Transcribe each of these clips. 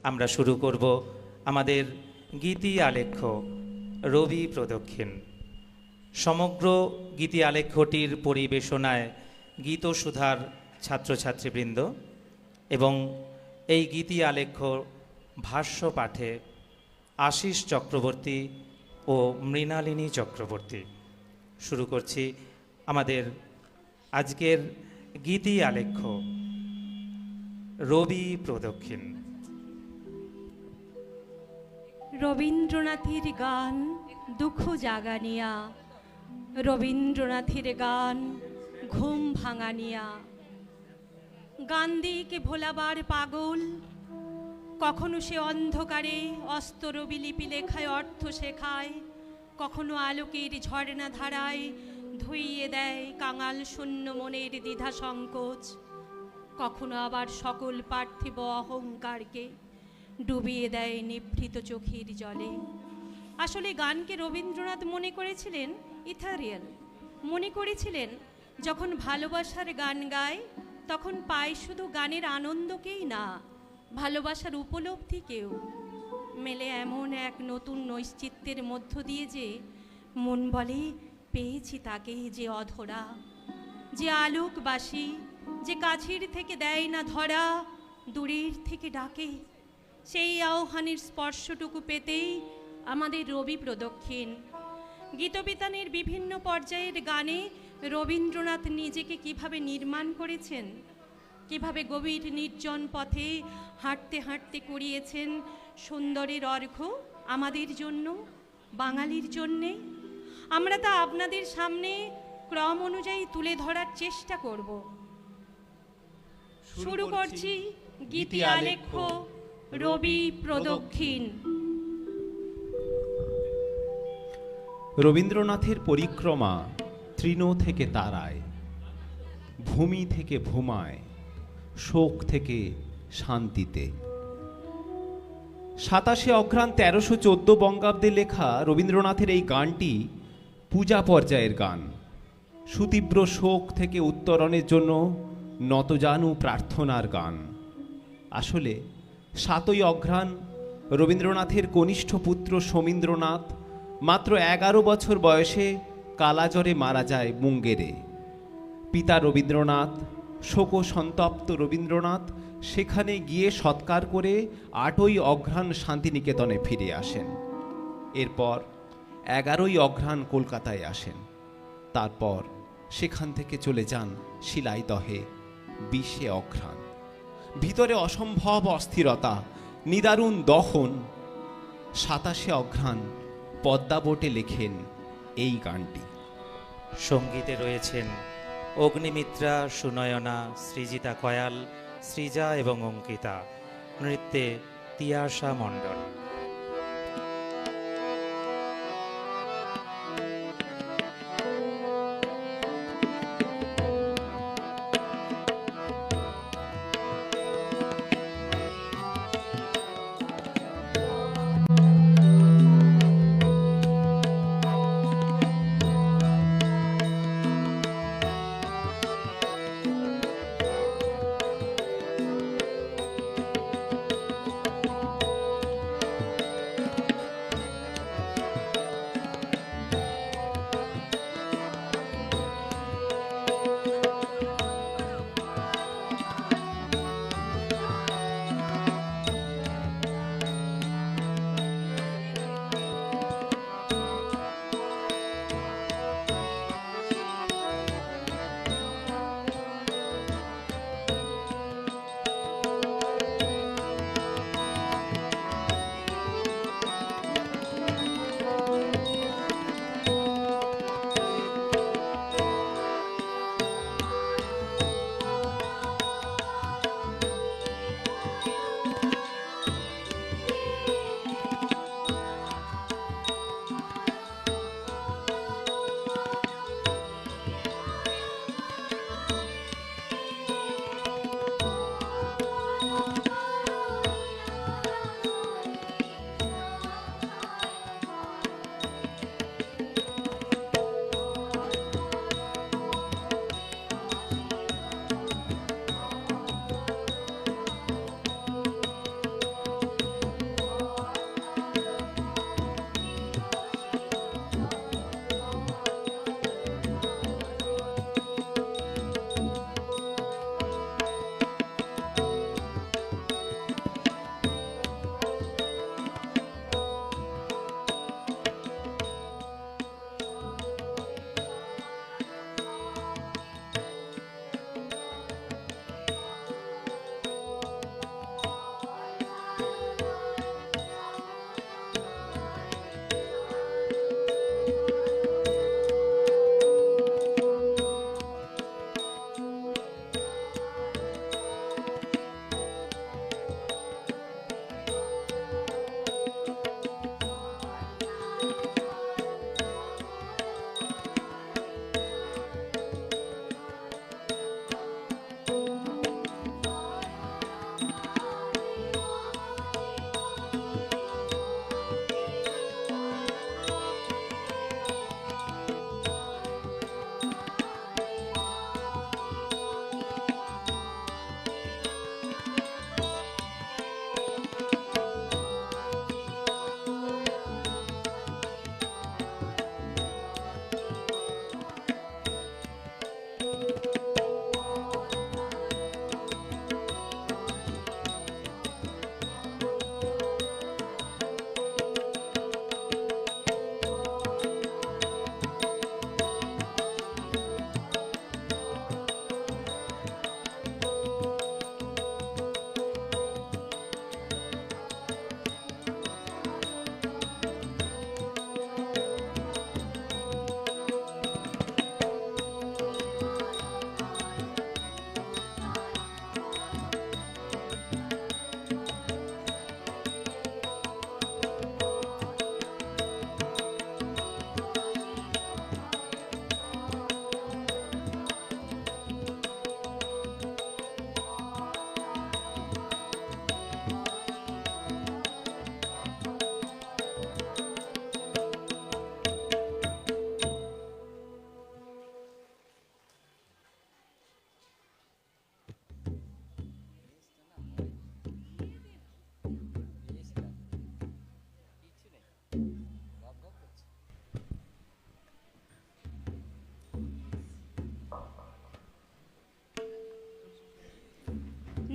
আমরা শুরু করব আমাদের গীতি আলেখ্য রবি প্রদক্ষিণ। সমগ্র গীতি আলেখ্যটির পরিবেশনায় গীতসুধার ছাত্রছাত্রীবৃন্দ এবং এই গীতি আলেখ্য ভাষ্য পাঠে আশিস চক্রবর্তী ও মৃণালিনী চক্রবর্তী। শুরু করছি আমাদের আজকের গীতি আলেখ্য রবি প্রদক্ষিণ। রবীন্দ্রনাথের গান দুঃখ জাগানিয়া, রবীন্দ্রনাথের গান ঘুম ভাঙানিয়া। গান্ধীকে ভোলাবার পাগল, কখনো সে অন্ধকারে অস্তরবি লিপি লেখায় অর্থ শেখায়, কখনো আলোকের ঝর্ণা ধারায় ধুইয়ে দেয় কাঙাল শূন্য মনের দ্বিধা সংকোচ, কখনো আবার সকল পার্থিব অহংকারকে ডুবিয়ে দেয় নিভৃত চোখের জলে। আসলে গানকে রবীন্দ্রনাথ মনে করেছিলেন ইথারিয়াল, মনে করেছিলেন যখন ভালোবাসার গান গায় তখন পায় শুধু গানের আনন্দকেই না, ভালোবাসার উপলব্ধিকেও। মেলে এমন এক নতুন নৈশ্চিত্যের মধ্য দিয়ে যে মন বলে পেয়েছি তাকে, যে অধরা, যে আলোকবাসী, যে কাছের থেকে দেয় না ধরা, দূরের থেকে ডাকে। সেই আহ্বানের স্পর্শটুকু পেতেই আমাদের রবি প্রদক্ষিণ। গীতবিতানের বিভিন্ন পর্যায়ের গানে রবীন্দ্রনাথ নিজেকে কিভাবে নির্মাণ করেছেন, কিভাবে গভীর নির্জন পথে হাঁটতে হাঁটতে করিয়েছেন সুন্দরের অর্ঘ্য আমাদের জন্য, বাঙালির জন্যে, আমরা তা আপনাদের সামনে ক্রম অনুযায়ী তুলে ধরার চেষ্টা করব। শুরু করছি গীতি আলেখ্য রবি প্রদক্ষিণ। রবীন্দ্রনাথের পরিক্রমা তৃণ থেকে তারায়, ভূমি থেকে ভূমায়, শোক থেকে শান্তিতে। 27 অঘ্রাণ 1314 বঙ্গাব্দে লেখা রবীন্দ্রনাথের এই গানটি পূজা পর্যায়ের গান। সুতীব্র শোক থেকে উত্তরণের জন্য নতজানু প্রার্থনার গান। আসলে 7 অঘ্রাণ রবীন্দ্রনাথের কনিষ্ঠ পুত্র সমীন্দ্রনাথ মাত্র 11 বছর বয়সে কালাজ্বরে মারা যায় মুঙ্গেরে। পিতা রবীন্দ্রনাথ, শোক সন্তপ্ত রবীন্দ্রনাথ সেখানে গিয়ে সৎকার করে 8 অঘ্রাণ শান্তিনিকেতনে ফিরে আসেন। এরপর 11 অঘ্রাণ কলকাতায় আসেন। তারপর সেখান থেকে চলে যান শিলাইদহে 20 অঘ্রাণ। ভিতরে অসম্ভব অস্থিরতা, নিদারুণ দহন। 27 অঘ্রাণ পদ্মাবটে লেখেন এই গানটি। সঙ্গীতে রয়েছেন অগ্নিমিত্রা, সুনয়না, সৃজিতা কয়াল, সৃজা এবং অঙ্কিতা। নৃত্যে তিয়াশা মণ্ডল।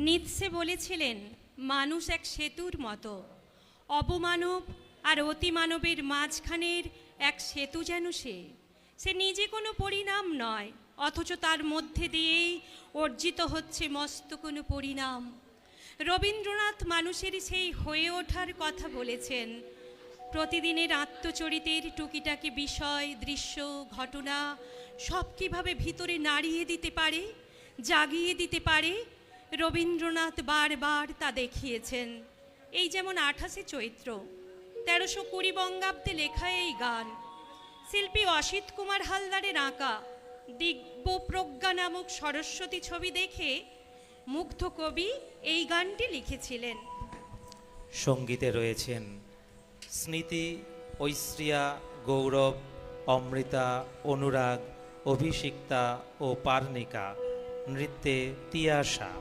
নিৎসে বলেছিলেন মানুষ এক সেতুর মতো, অবমানব আর অতিমানবের মাঝখানের এক সেতু যেন সে। সে নিজে কোনো পরিণাম নয়, অথচ তার মধ্যে দিয়েই অর্জিত হচ্ছে মস্ত কোনো পরিণাম। রবীন্দ্রনাথ মানুষের সেই হয়ে ওঠার কথা বলেছেন। প্রতিদিনের আত্মচরিতের টুকিটাকি বিষয়, দৃশ্য, ঘটনা সব কীভাবে ভিতরে নাড়িয়ে দিতে পারে, জাগিয়ে দিতে পারে, রবীন্দ্রনাথ বারবার তা দেখিয়েছেন। এই যেমন 28শে চৈত্র 1320 বঙ্গাব্দে লেখা এই গান, শিল্পী অসিত কুমার হালদারের আঁকা দিব্যপ্রজ্ঞা নামক সরস্বতী ছবি দেখে মুগ্ধ কবি এই গানটি লিখেছিলেন। সঙ্গীতে রয়েছেন স্মৃতি, ঐশ্রিয়া, গৌরব, অমৃতা, অনুরাগ, অভিষিক্তা ও পার্নিকা। নৃত্যে তিয়াশা।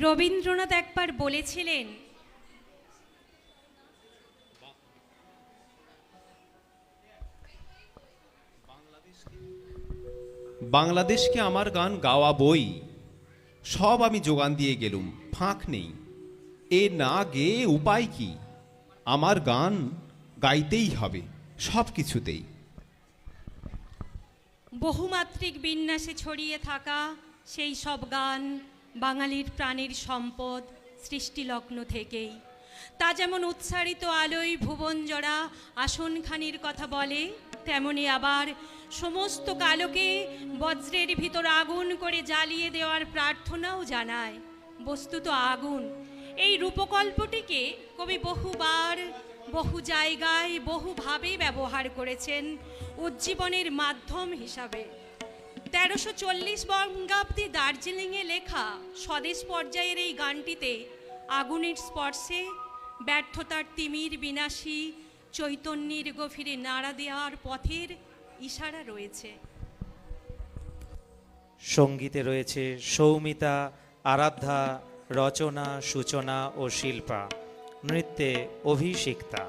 রবীন্দ্রনাথ একবার বলেছিলেন, বাংলাদেশকে আমার গান গাওয়া বই, সব আমি যোগান দিয়ে গেলুম, ফাঁক নেই। এ না গেয়ে উপায় কি? আমার গান গাইতেই হবে সব কিছুতেই। বহুমাত্রিক বিন্যাসে ছড়িয়ে থাকা সেই সব গান বাঙালির প্রাণের সম্পদ সৃষ্টিলগ্ন থেকেই। তা যেমন উৎসারিত আলোয় ভুবনজোড়া আসনখানির কথা বলে, তেমনি আবার সমস্ত কালোকে বজ্রের ভিতর আগুন করে জ্বালিয়ে দেওয়ার প্রার্থনাও জানায়। বস্তুত আগুন এই রূপকল্পটিকে কবি বহুবার, বহু জায়গায়, বহুভাবে ব্যবহার করেছেন উজ্জীবনের মাধ্যম হিসাবে। 1340 বঙ্গাব্দে দার্জিলিংয়ে লেখা স্বদেশ পর্যায়ের এই গানটিতে আগুনের স্পর্শে ব্যর্থতার তিমির বিনাশী চৈতন্যের গভীরে নাড়া দেওয়ার পথের ইশারা রয়েছে। সঙ্গীতে রয়েছে সৌমিতা, আরাধ্যা, রচনা, সূচনা ও শিল্পা। নৃত্যে অভিষিক্তা।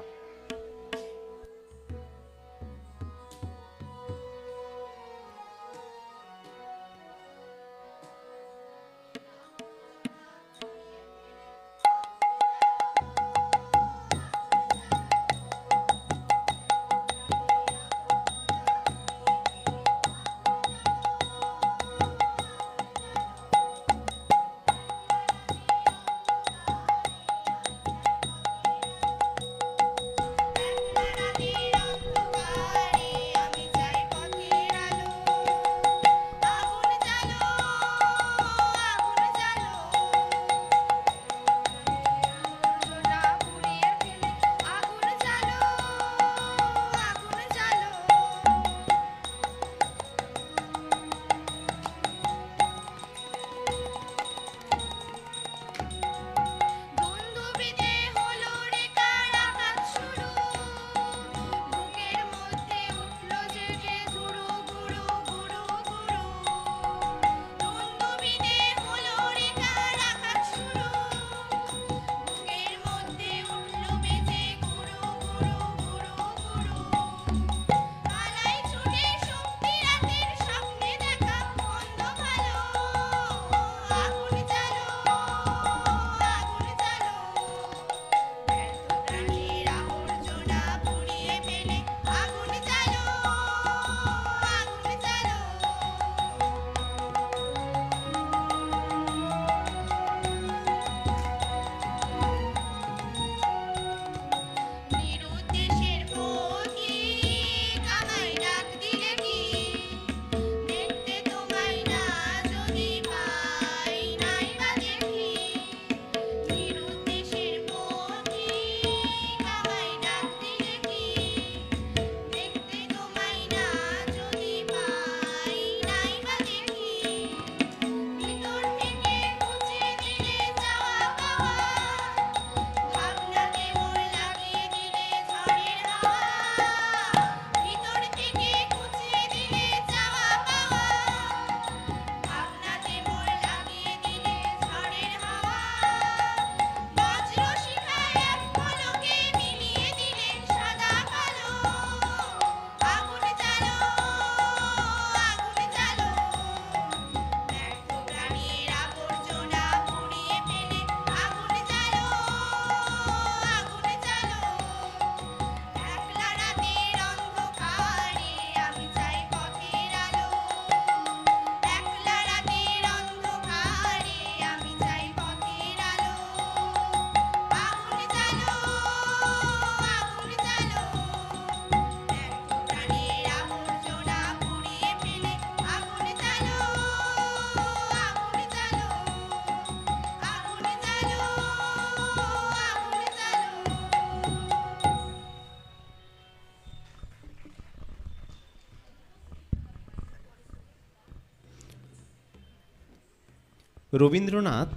রবীন্দ্রনাথ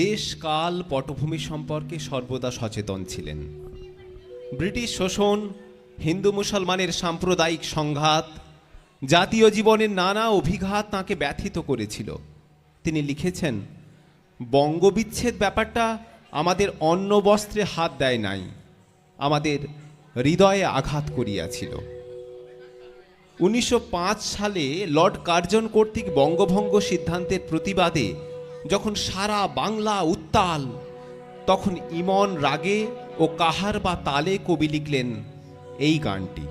দেশ কাল পটভূমি সম্পর্কে সর্বদা সচেতন ছিলেন। ব্রিটিশ শোষণ, হিন্দু মুসলমানের সাম্প্রদায়িক সংঘাত, জাতীয় জীবনের নানা অভিঘাত তাঁকে ব্যথিত করেছিল। তিনি লিখেছেন, বঙ্গবিচ্ছেদ ব্যাপারটা আমাদের অন্ন বস্ত্রে হাত দেয় নাই, আমাদের হৃদয়ে আঘাত করিয়াছিল। 1905 সালে লর্ড কার্জন কর্তৃক বঙ্গভঙ্গ সিদ্ধান্তের প্রতিবাদে যখন সারা বাংলা উত্তাল, তখন ইমন রাগে ও কাহার বা তালে কবি লিখলেন এই গানটি।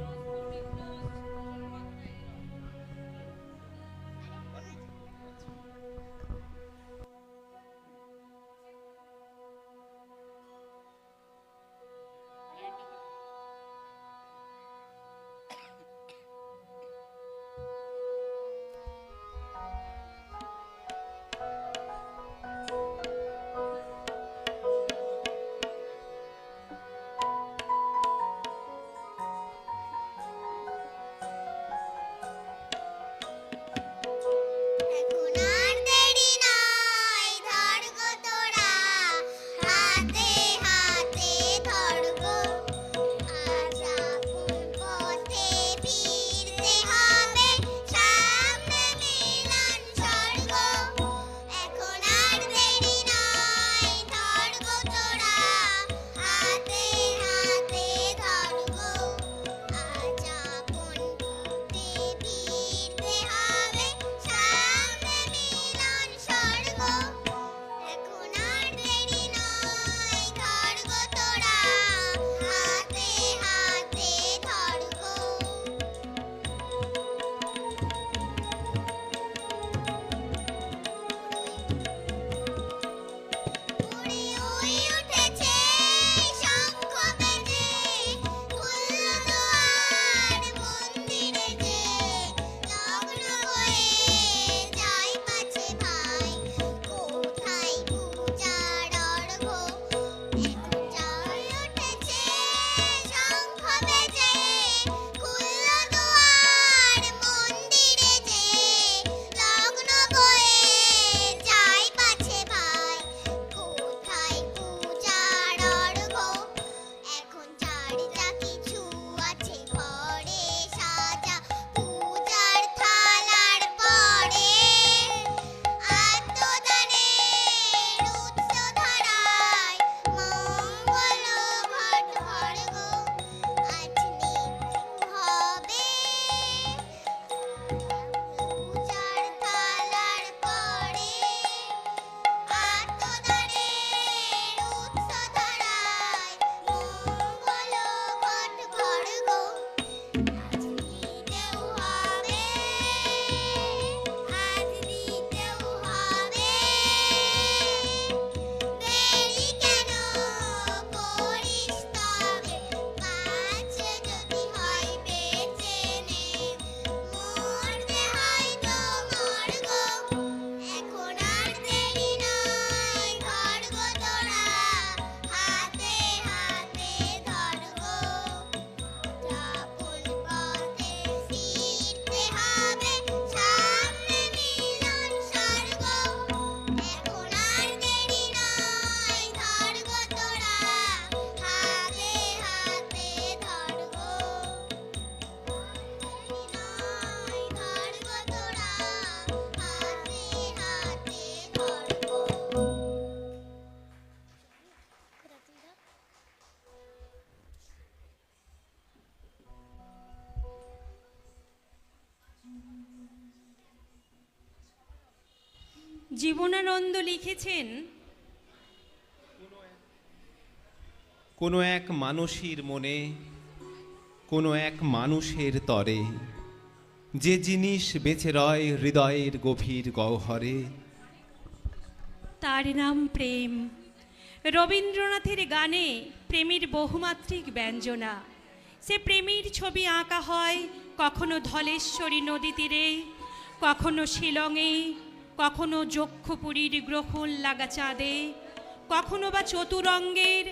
জীবনানন্দ লিখেছেন, কোনো এক মানুষের মনে, কোনো এক মানুষের তরে, যে জিনিস বেঁচে রয় হৃদয়ের গভীর গহ্বরে, তার নাম প্রেম। রবীন্দ্রনাথের গানে প্রেমের বহুমাত্রিক ব্যঞ্জনা। সে প্রেমের ছবি আঁকা হয় কখনো ধলেশ্বরী নদী তীরে, কখনো শিলংয়ে, কখনো যক্ষপুরীর গ্রহণ লাগা চাঁদে, কখনো বা চতুরঙ্গের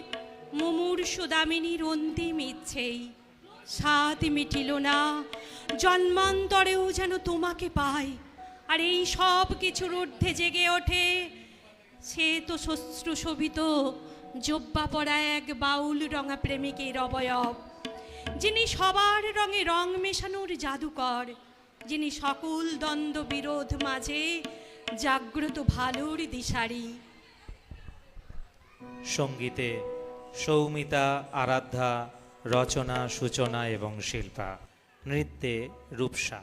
মুমূর্ষু দামিনীর অন্তিম ইচ্ছেই। স্বাদ মিটিল না, জন্মান্তরেও যেন তোমাকে পাই, আর এই সব কিছুর ঊর্ধ্বে জেগে ওঠে সে তো শ্বশ্রুশোভিত জব্বা পরা এক বাউল রঙা প্রেমিকের অবয়ব, যিনি সবার রঙে রং মেশানোর জাদুকর, যিনি সকল দ্বন্দ্ব বিরোধ মাঝে জাগ্রত ভালোর দিশারি। সঙ্গীতে সৌমিতা, আরাধ্যা, রচনা, সূচনা এবং শিল্পা। নৃত্যে রূপসা।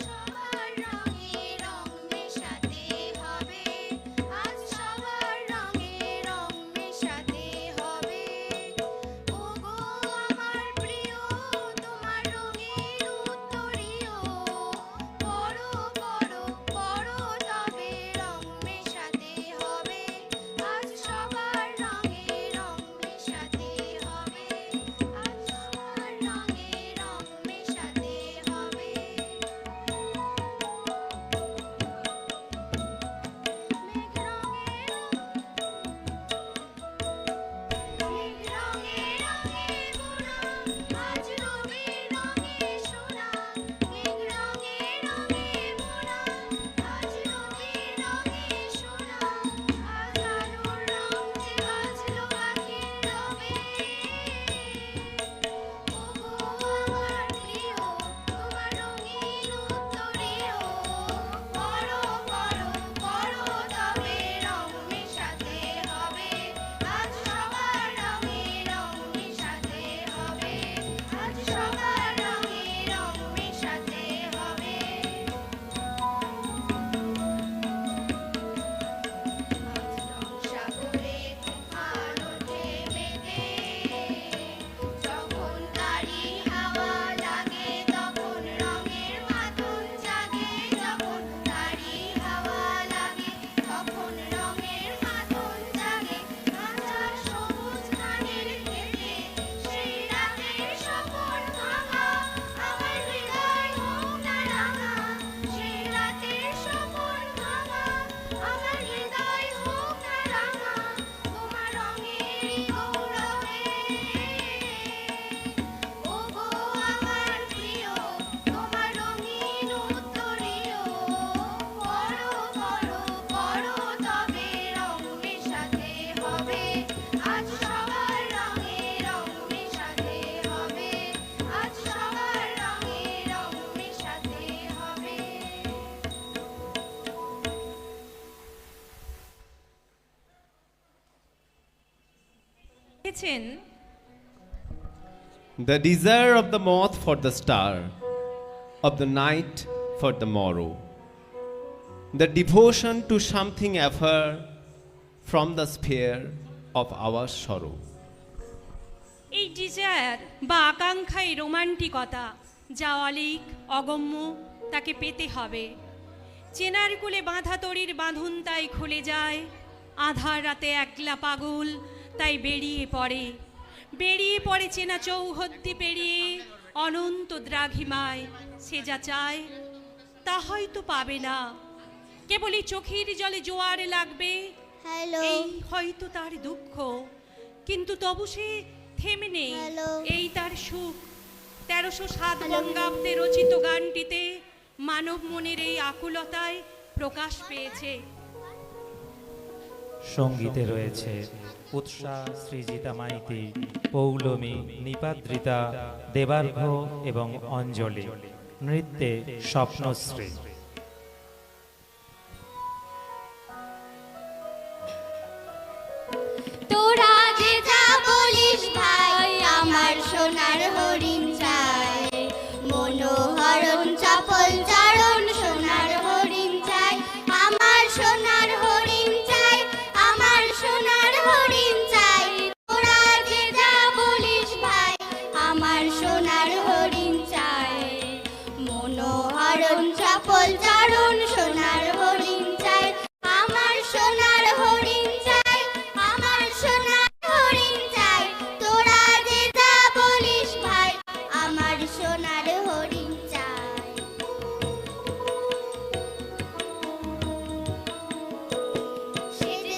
সবার রঙে রং মেশাতে হবে, আজ সবার রঙে রং মেশাতে হবে। ওগো আমার প্রিয়, তোমার রঙের উত্তরীয়, পড়ো পড়ো পড়ো তবে রং মেশাতে হবে, আজ সবার রঙে রং মেশাতে হবে, আজ সবার রঙে রং মেশাতে হবে। মেঘ রঙে রঙে মোড়া, আজ রবির রঙে সোনা। মেঘ রঙে রঙে মোড়া, আজ রবির রঙে সোনা। আজ আলোর রং যে বাজলো পাখির রবে। ওগো আমার প্রিয়, তোমার রঙিন উত্তরীয়, পড়ো পড়ো পড়ো তবে রং মেশাতে হবে, আজ সবার রঙে রং মেশাতে হবে, আজ সবার রঙে রং মেশাতে হবে। সাগরে তুফান ওঠে মেঘে, যখন তারি হাওয়া লাগে তখন রঙের মাদল জাগে, যখন তারি হাওয়া লাগে তখন রঙের মাদল জাগে। মাঝার সবুজ ধানের ক্ষেতে সেই রাতের স্বপন ভাঙা, আমার হৃদয় হোক না রাঙা, সেই রাতের স্বপন ভাঙা, আমার হৃদয় হোক না রাঙা, তোমার রঙেরই গৌরবে। ওগো আমার প্রিয়, তোমার রঙিন উত্তরীয়, পড়ো পড়ো পড়ো তবে রং মেশাতে হবে, আজ সবার রঙে রং মেশাতে হবে, আজ সবার রঙে রং মেশাতে হবে। দেখেছেন The desire of the moth for the star, of the night for the morrow, the devotion to something ever from the sphere of our sorrow. এই ডিজায়ার বা আকাঙ্ক্ষা, এই রোমান্টিকতা যা অলিক অগম্য, তাকে পেতে হবে। চেনার কুলে বাঁধা তরির বাঁধন তাই খুলে যায়, আধার রাতে একলা পাগল তাই বেরিয়ে পড়ে চেনা চৌহদ্দি পেরিয়ে অনন্ত দ্রাঘিমায়। সে যা চায় তা হয়তো পাবে না, কেবলই চোখের জলে জোয়ার লাগবে, হ্যালো এই হয়তো তার দুঃখ, কিন্তু তবু সে থেমে নেই, হ্যালো। এই তার সুখ। 1307 বঙ্গাব্দে রচিত গানটিতে মানব মনের এই আকুলতায় প্রকাশ পেয়েছে। সঙ্গীতে রয়েছে উৎসা, সৃজিতা মাইতি, পৌলমী, নিপাদ্রিতা, দেবার্ঘ এবং অঞ্জলি। নৃত্যে স্বপ্নশ্রী। তোরা যে যা বলিস ভাই, আমার সোনার হরিণ চাই, মনোহরণ চপল চরণ সোনার হরিণ চাই, আমার সোনার হরিণ চাই, আমার সোনার হরিণ চাই। তোরা যে যা বলিস ভাই, আমার সোনার হরিণ চাই, মনোহরণ চপল চরণ সোনার হরিণ চাই, আমার সোনার হরিণ চাই, আমার সোনার হরিণ চাই। তোরা যে যা বলিস ভাই, আমার সোনার হরিণ চাই। সে যে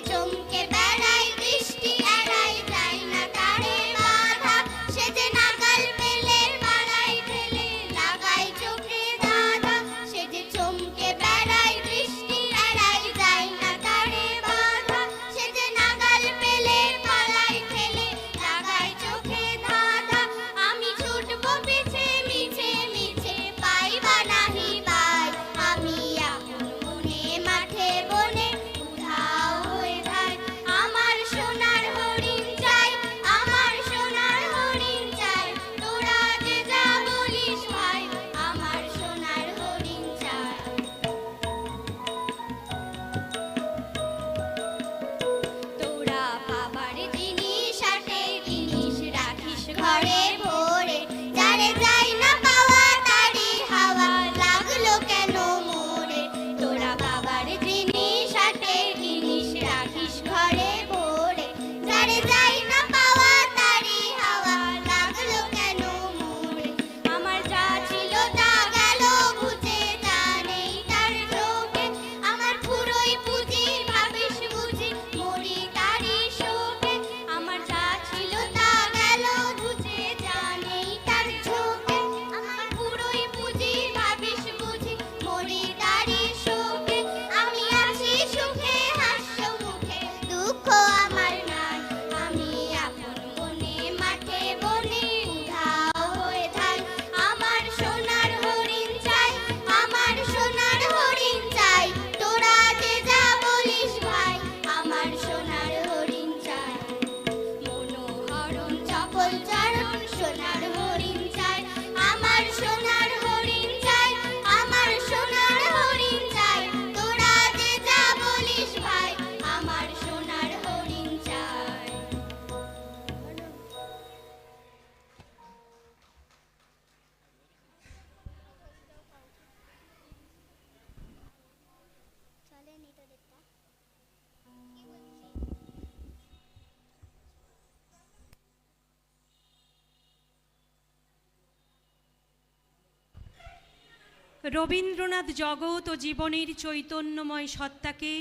রবীন্দ্রনাথ জগৎ ও জীবনের চৈতন্যময় সত্তাকে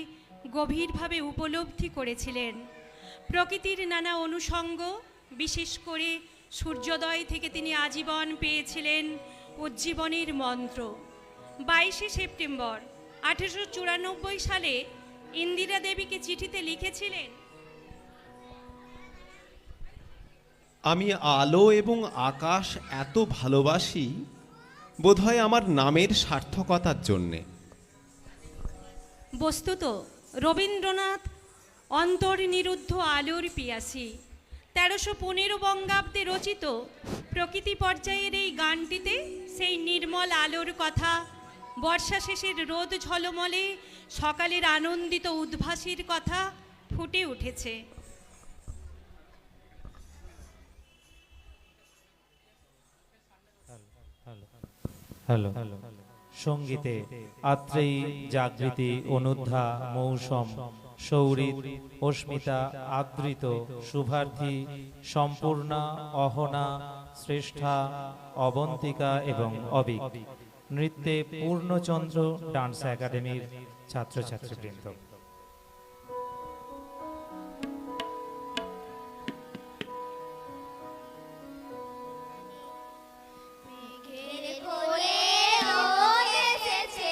গভীরভাবে উপলব্ধি করেছিলেন। প্রকৃতির নানা অনুষঙ্গ, বিশেষ করে সূর্যোদয় থেকে তিনি আজীবন পেয়েছিলেন উজ্জীবনের মন্ত্র। 22শে সেপ্টেম্বর 1894 সালে ইন্দিরা দেবীকে চিঠিতে লিখেছিলেন, আমি আলো এবং আকাশ এত ভালোবাসি, বোধহয় আমার নামের সার্থকতার জন্যে। বস্তুত রবীন্দ্রনাথ অন্তর্নিরুদ্ধ আলোর পিয়াসী। 1315 বঙ্গাব্দে রচিত প্রকৃতি পর্যায়ের এই গানটিতে সেই নির্মল আলোর কথা, বর্ষা শেষের রোদ ঝলমলে সকালের আনন্দিত উদ্ভাসীর কথা ফুটে উঠেছে। হ্যালো। সঙ্গীতে আত্রেয়ী, জাগৃতি, অনুদ্ধা, মৌসম, সৌরিত, অস্মিতা, আদৃত, শুভার্থী, সম্পূর্ণা, অহনা, শ্রেষ্ঠা, অবন্তিকা এবং অবিক। নৃত্যে পূর্ণচন্দ্র ডান্স একাডেমির ছাত্রছাত্রীবৃন্দ। মেঘের কোলে রোদ এসেছে,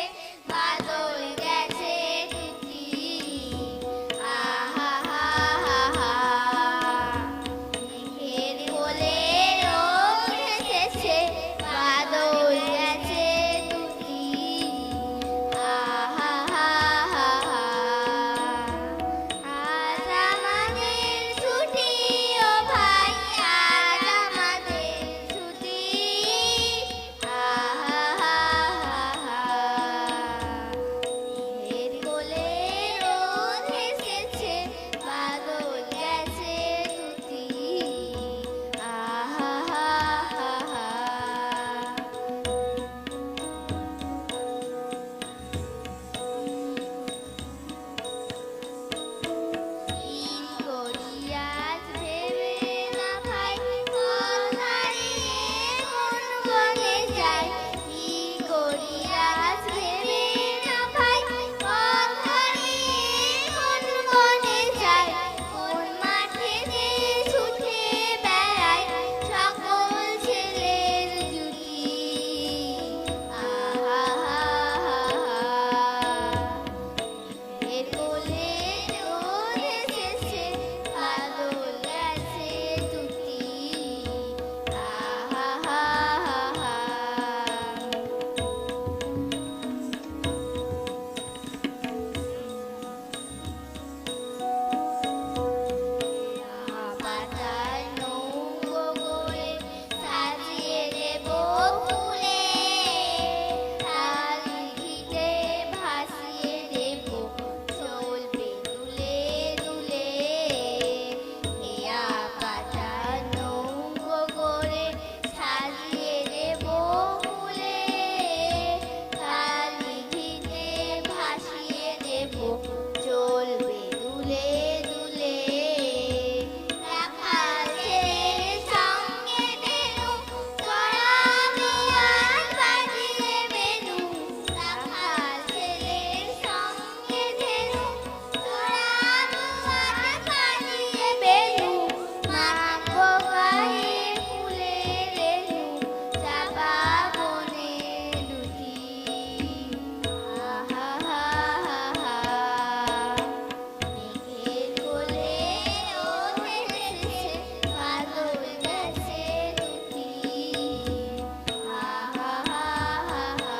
বাদল গেছে টুটি। আহা হা হা হা। মেঘের কোলে রোদ এসেছে, বাদল গেছে টুটি। আহা হা হা হা। আজ আমাদের ছুটি ও ভাই, আজ আমাদের ছুটি। আহা হা হা হা। মেঘের কোলে রোদ এসেছে, বাদল গেছে টুটি। আহা হা হা হা। কি করি আজ ভেবে না ভাই, পথ হারিয়ে কোন বনে যাই। কি করি আজ ভেবে না ভাই, পথ হারিয়ে কোন বনে যাই। কোন মাঠে যে ছুটে বেড়ায় সকল ছেলের জুটি। আহা হা হা হা। মেঘের কোলে রোদ এসেছে, বাদল গেছে টুটি। আহা হা হা হা। পাতার নৌকো করে সাজিয়ে দেব ফুলে, ডালি ঘিতে ভাসিয়ে দেব চলবে দুলে দুলে। হেয়া পাতার নৌকো করে সাজিয়ে দেব ফুলে, ডালি ঘিতে ভাসিয়ে দেব চলবে দুলে দুলে। রাখাল ছেলের সঙ্গে বেনু, চড়াবি আজ বাজিয়ে বেনু। রাখাল ছেলের সঙ্গে বেনু, চড়াবি আজ বাজিয়ে বেনু। মাখবো গায়ে ফুলের রেণু, চাপা বনে দুটি। আহা হা হা হা। মেঘের কোলে রোদ এসেছে, বাদল গেছে টুটি। আহা হা হা হা।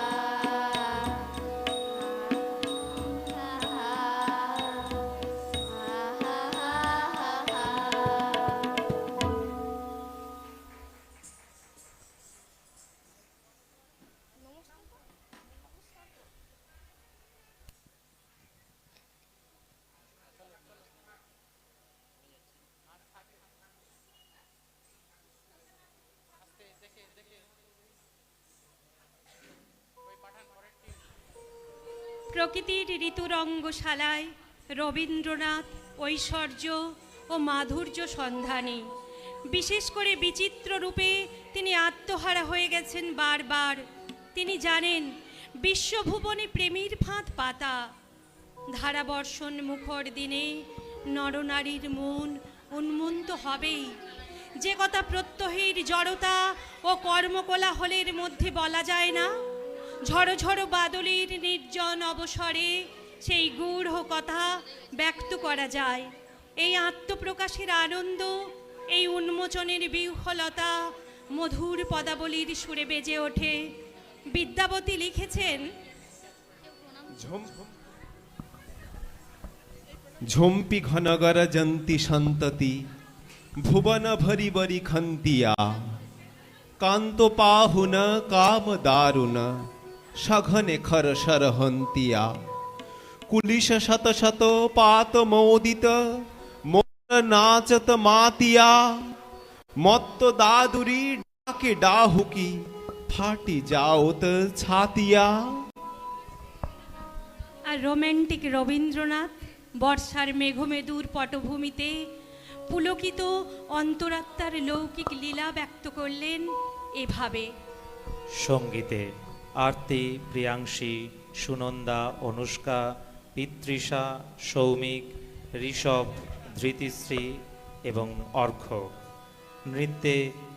প্রকৃতির ঋতুরঙ্গশালায় রবীন্দ্রনাথ ঐশ্বর্য ও মাধুর্য সন্ধানী। বিশেষ করে বিচিত্র রূপে তিনি আত্মহারা হয়ে গেছেন বারবার। তিনি জানেন বিশ্বভুবনে প্রেমের ফাঁদ পাতা। ধারাবর্ষণ মুখর দিনে নরনারীর মন উন্মুন্ত হবেই। যে কথা প্রত্যহের জড়তা ও কর্মকোলাহলের মধ্যে বলা যায় না, ঝড়ো ঝড়ো বাদলের নির্জন অবসরে সেই গূঢ় কথা ব্যক্ত করা যায়। এই আত্মপ্রকাশের আনন্দ, এই উন্মোচনের বিহ্বলতা মধুর পদাবলীর সুরে বেজে ওঠে। বিদ্যাবতী লিখেছেন, ঝম্পি ঘনগর জন্তি সন্ততি ভুবন ভরি বরি খন্তিয়া কান্ত পাহুন কাম দারুণ সঘনে খর সরহন্তিয়া কুলিশ শত শত পাত মোদিত মোর নাচত মাতিয়া মত্ত দাদুরি ডাকে ডাহুকি ফাটি যাওত ছাতিয়া। আর রোম্যান্টিক রবীন্দ্রনাথ বর্ষার মেঘমেদুর পটভূমিতে পুলকিত অন্তরাত্মার লৌকিক লীলা ব্যক্ত করলেন এভাবে। সঙ্গীতে আরতি, প্রিয়াংশী, সুনন্দা, অনুষ্কা, পিতৃষা, সৌমিক, ঋষভ, ধৃতিশ্রী এবং অর্ঘ্য। নৃত্যে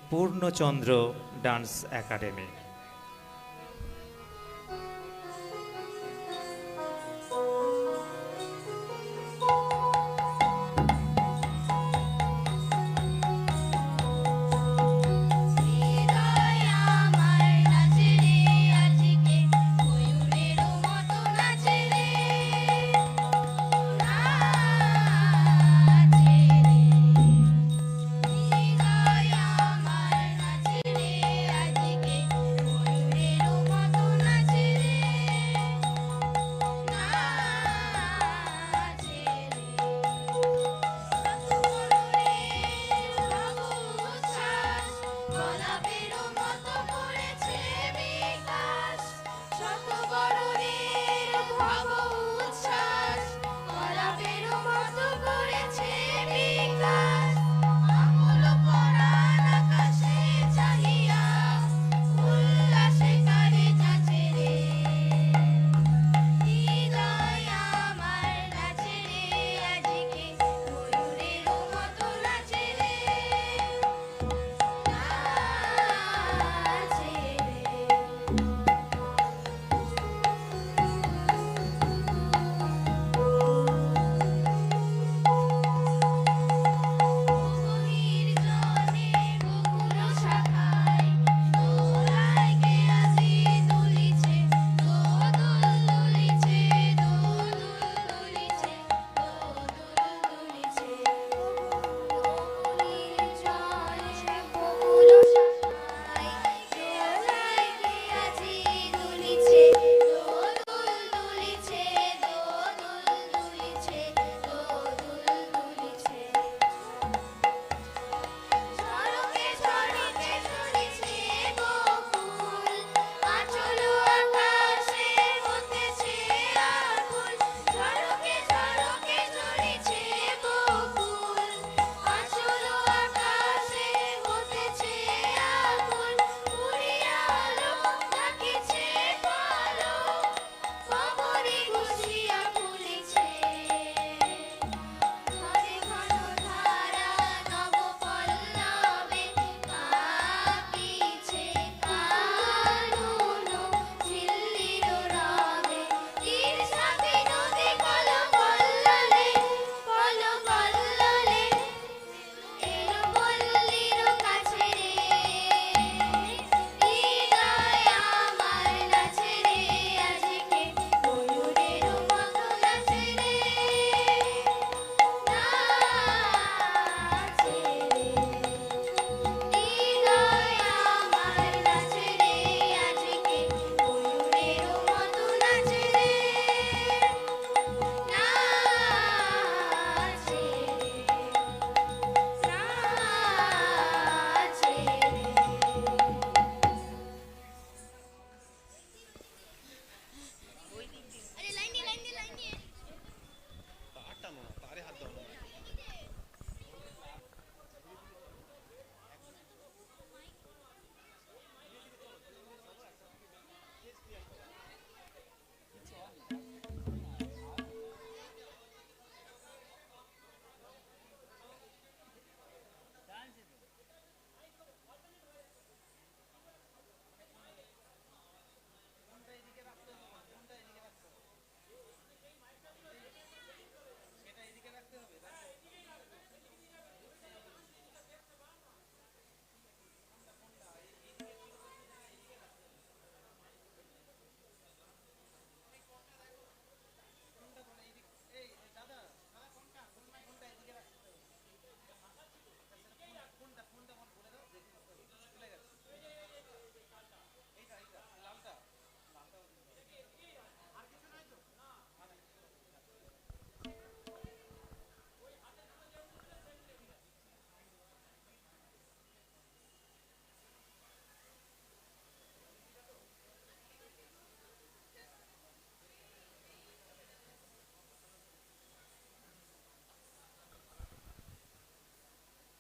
পূর্ণচন্দ্র ডান্স একাডেমি।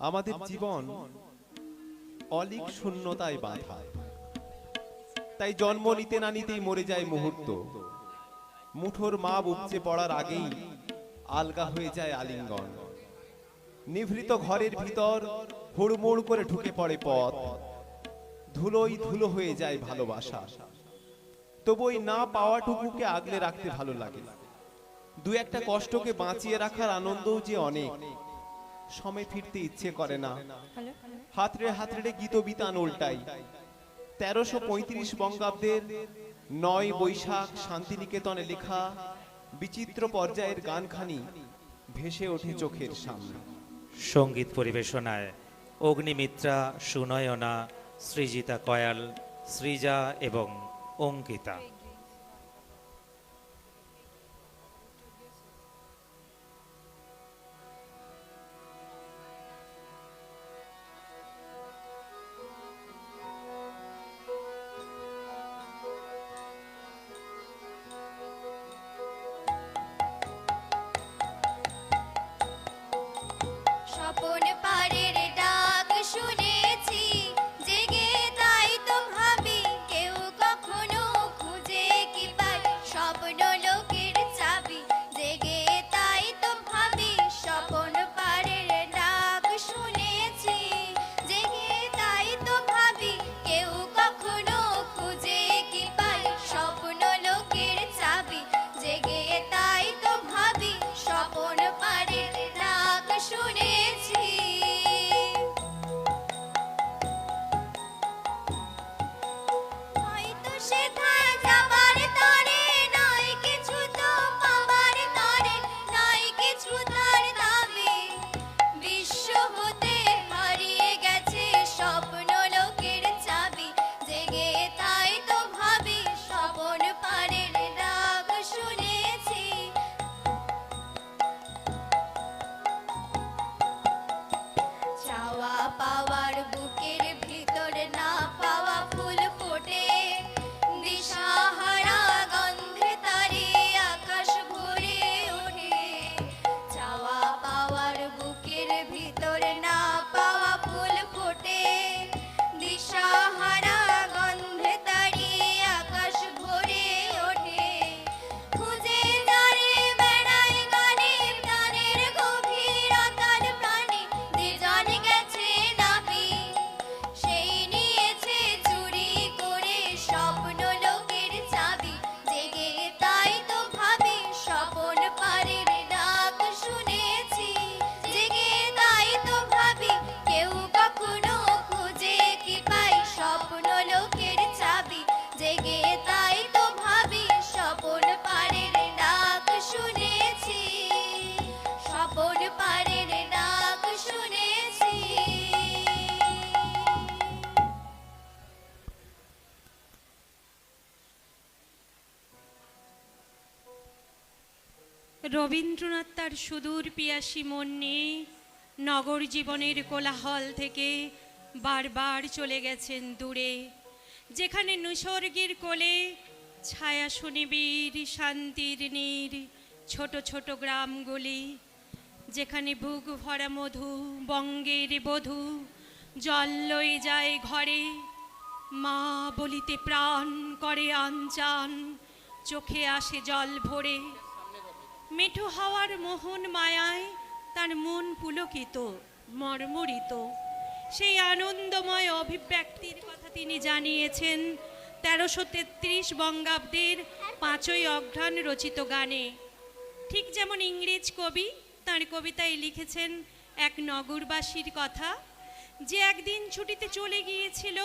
আমাদের জীবন অলিক শূন্যতায় বাঁধা, তাই জন্ম নিতে না নিতেই মরে যায় মুহূর্ত। মুঠোর মা উপচে পড়ার আগেই আলগা হয়ে যায় আলিঙ্গন। নিভৃত ঘরের ভিতর হুড়মুড় করে ঢুকে পড়ে পথ, ধুলোই ধুলো হয়ে যায় ভালোবাসা। তবু ওই না পাওয়াটুকুকে আগলে রাখতে ভালো লাগে। দু একটা কষ্টকে বাঁচিয়ে রাখার আনন্দও যে অনেক। সময় ফিরতে ইচ্ছে করে না, হাতড়ে হাতড়ে গীত বিতান উল্টাই। 1335 বঙ্গাব্দের 9 বৈশাখ শান্তিনিকেতনে লেখা বিচিত্র পর্যায়ের গানখানি ভেসে ওঠে চোখের সামনে। সঙ্গীত পরিবেশনায় অগ্নিমিত্রা, সুনয়না, সৃজিতা কয়াল, সৃজা এবং অঙ্কিতা। স্বপন পারের ডাক শুনেছি জেগে, তাই তো ভাবি কেউ কখনো খুঁজে কি পায় স্বপ্ন লোকের চাবি। জেগে তাই তো ভাবি স্বপন পারের ডাক শুনেছি জেগে, তাই তো ভাবি কেউ কখনো খুঁজে কি পায় স্বপ্ন লোকের চাবি। জেগে তাই তো ভাবি স্বপন পারের ডাক শুনেছি। হয়তো সেথায় যাবার তরে নয় কিছু, তো পাবার তরে নয় কিছু তার দাবি। বিশ্ব হতে হারিয়ে গেছে স্বপ্ন লোকের চাবি। জেগে তাই তো ভাবি স্বপন পারের ডাক শুনেছি। চাওয়া পাওয়ার বুকের ভিতর না পাওয়া ফুল ফোটে, দিশাহারা গন্ধে তারে আকাশ ভরে ওঠে। চাওয়া পাওয়ার বুকের ভিতর না পাওয়া ফুল ফোটে, দিশাহারা গন্ধে তারে আকাশ ভরে ওঠে। খুঁজে যারে বেড়ায় গানে প্রাণের গভীরতার প্রাণে, দুজন গেছে নাবি সেই নিয়েছে চুরি করে স্বপ্ন লোকের চাবি। জেগে তাই তো ভাবি স্বপন পারের ডাক শুনেছি। জেগে তাই তো ভাবি কেউ কখনো খুঁজে কি পায় স্বপ্ন লোকের চাবি। জেগে তাই তো ভাবি স্বপন পারের ডাক শুনেছি, স্বপন পারের ডাক শুনেছি। রবীন্দ্রনাথ তার সুদূর পিয়াসী মন নিয়ে নগর জীবনের কোলাহল থেকে বারবার চলে গেছেন দূরে, যেখানে নিসর্গের কোলে ছায়া সুনিবিড় শান্তির নীর ছোট ছোট গ্রামগুলি, যেখানে বুক ভরা মধু বঙ্গের বধূ জল লয়ে যায় ঘরে। মা বলিতে প্রাণ করে আনচান, চোখে আসে জল ভরে। মেঠো হাওয়ার মোহন মায়ায় তার মন পুলকিত মর্মরিত। সেই আনন্দময় অভিব্যক্তির কথা তিনি জানিয়েছেন 1333 বঙ্গাব্দের 5ই অঘ্রাণ রচিত গানে। ঠিক যেমন ইংরেজ কবি তার কবিতায় লিখেছেন এক নগরবাসীর কথা, যে একদিন ছুটিতে চলে গিয়েছিল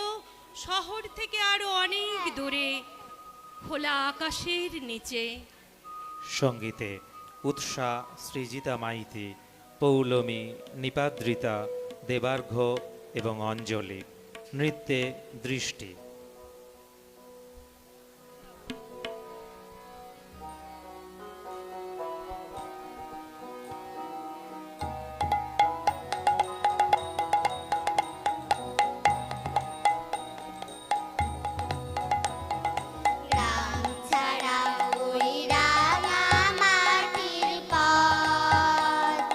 শহর থেকে আরো অনেক দূরে, খোলা আকাশের নিচে। সঙ্গীতে উৎসা, সৃজিতা মাইতি, পৌলমী, নিপাদ্রিতা, দেবার্ঘ এবং অঞ্জলি। নৃত্যে দৃষ্টি। গ্রাম ছাড়া ওই রাঙা মাটির পথ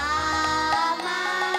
আমার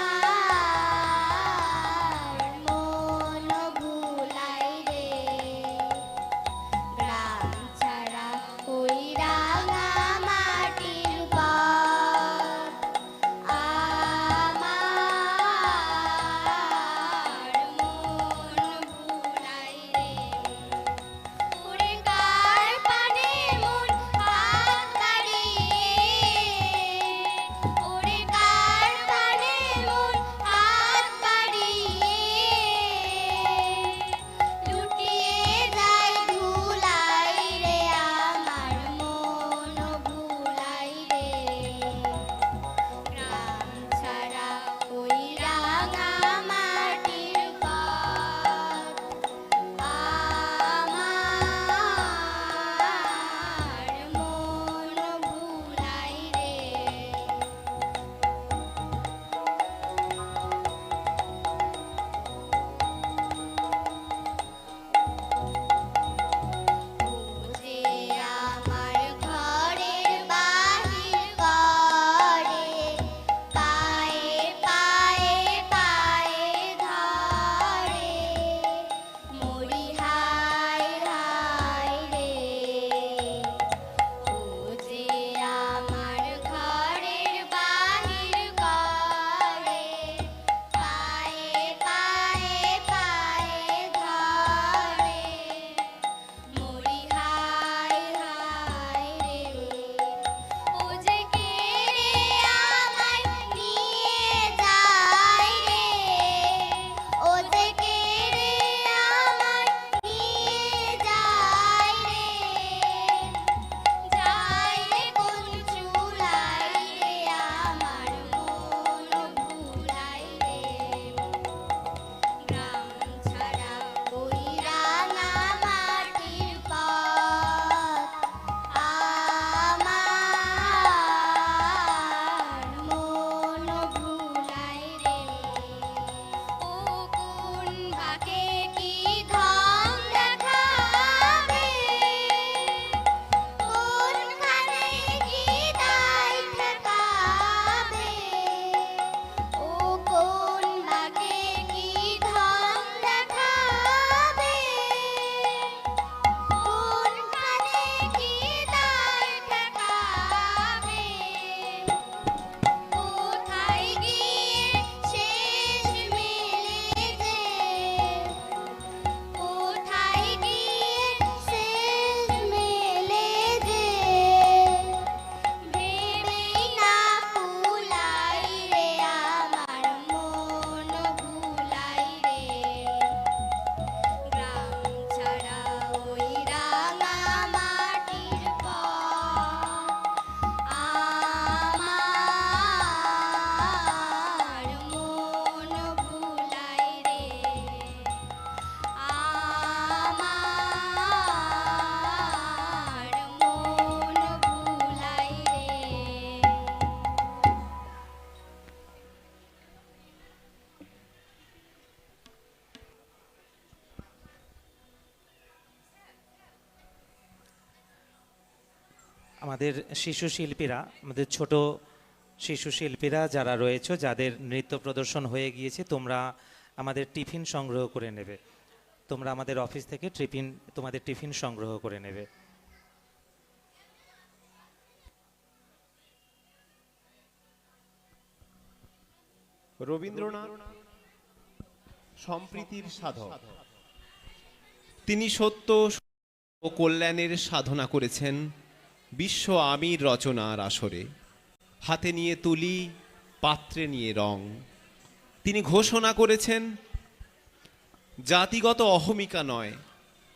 আমাদের শিশু শিল্পীরা, আমাদের ছোট শিশু শিল্পীরা যারা রয়েছে, যাদের নৃত্য প্রদর্শন হয়ে গিয়েছে, তোমরা আমাদের টিফিন সংগ্রহ করে নেবে। তোমরা আমাদের অফিস থেকে তোমাদের টিফিন সংগ্রহ করে নেবে। রবীন্দ্রনাথ সম্প্রীতির সাধক। তিনি সত্য ও কল্যাণের সাধনা করেছেন বিশ্ব আমির রচনার আসরে। হাতে নিয়ে তুলি, পাত্রে নিয়ে রং। তিনি ঘোষণা করেছেন জাতিগত অহমিকা নয়,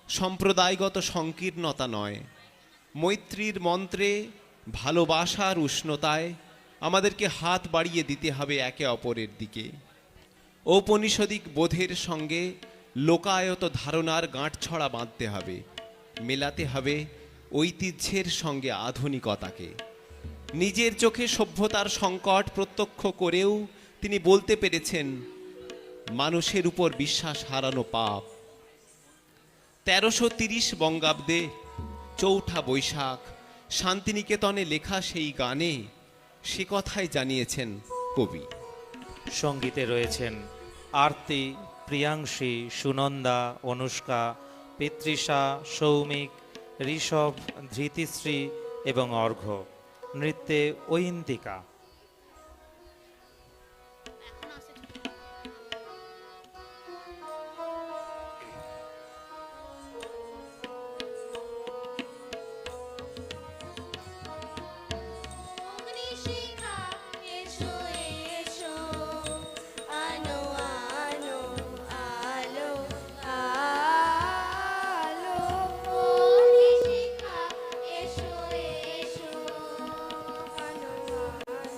সম্প্রদায়গত সংকীর্ণতা নয়, মৈত্রীর মন্ত্রে, ভালোবাসার উষ্ণতায় আমাদেরকে হাত বাড়িয়ে দিতে হবে একে অপরের দিকে। ঔপনিষদিক বোধের সঙ্গে লোকায়ত ধারণার গাঁটছড়া বাঁধতে হবে, মেলাতে হবে ঐতিহ্যের সঙ্গে আধুনিকতাকে। নিজের চোখে সভ্যতার সংকট প্রত্যক্ষ করেও তিনি বলতে পেরেছেন মানুষের উপর বিশ্বাস হারানো পাপ। 1330 বঙ্গাব্দে চৌঠা বৈশাখ শান্তিনিকেতনে লেখা সেই গানে সে কথাই জানিয়েছেন কবি। সঙ্গীতে রয়েছেন আরতি, প্রিয়াংশী, সুনন্দা, অনুষ্কা, পিতৃষা, সৌমিক, ঋষভ, ধৃতিশ্রী এবং অর্ঘ্য। নৃত্যে ঐন্তিকা। অগ্নিশিখা এসো এসো, আনো আনো আলো আলো। অগ্নিশিখা এসো এসো, আনো আনো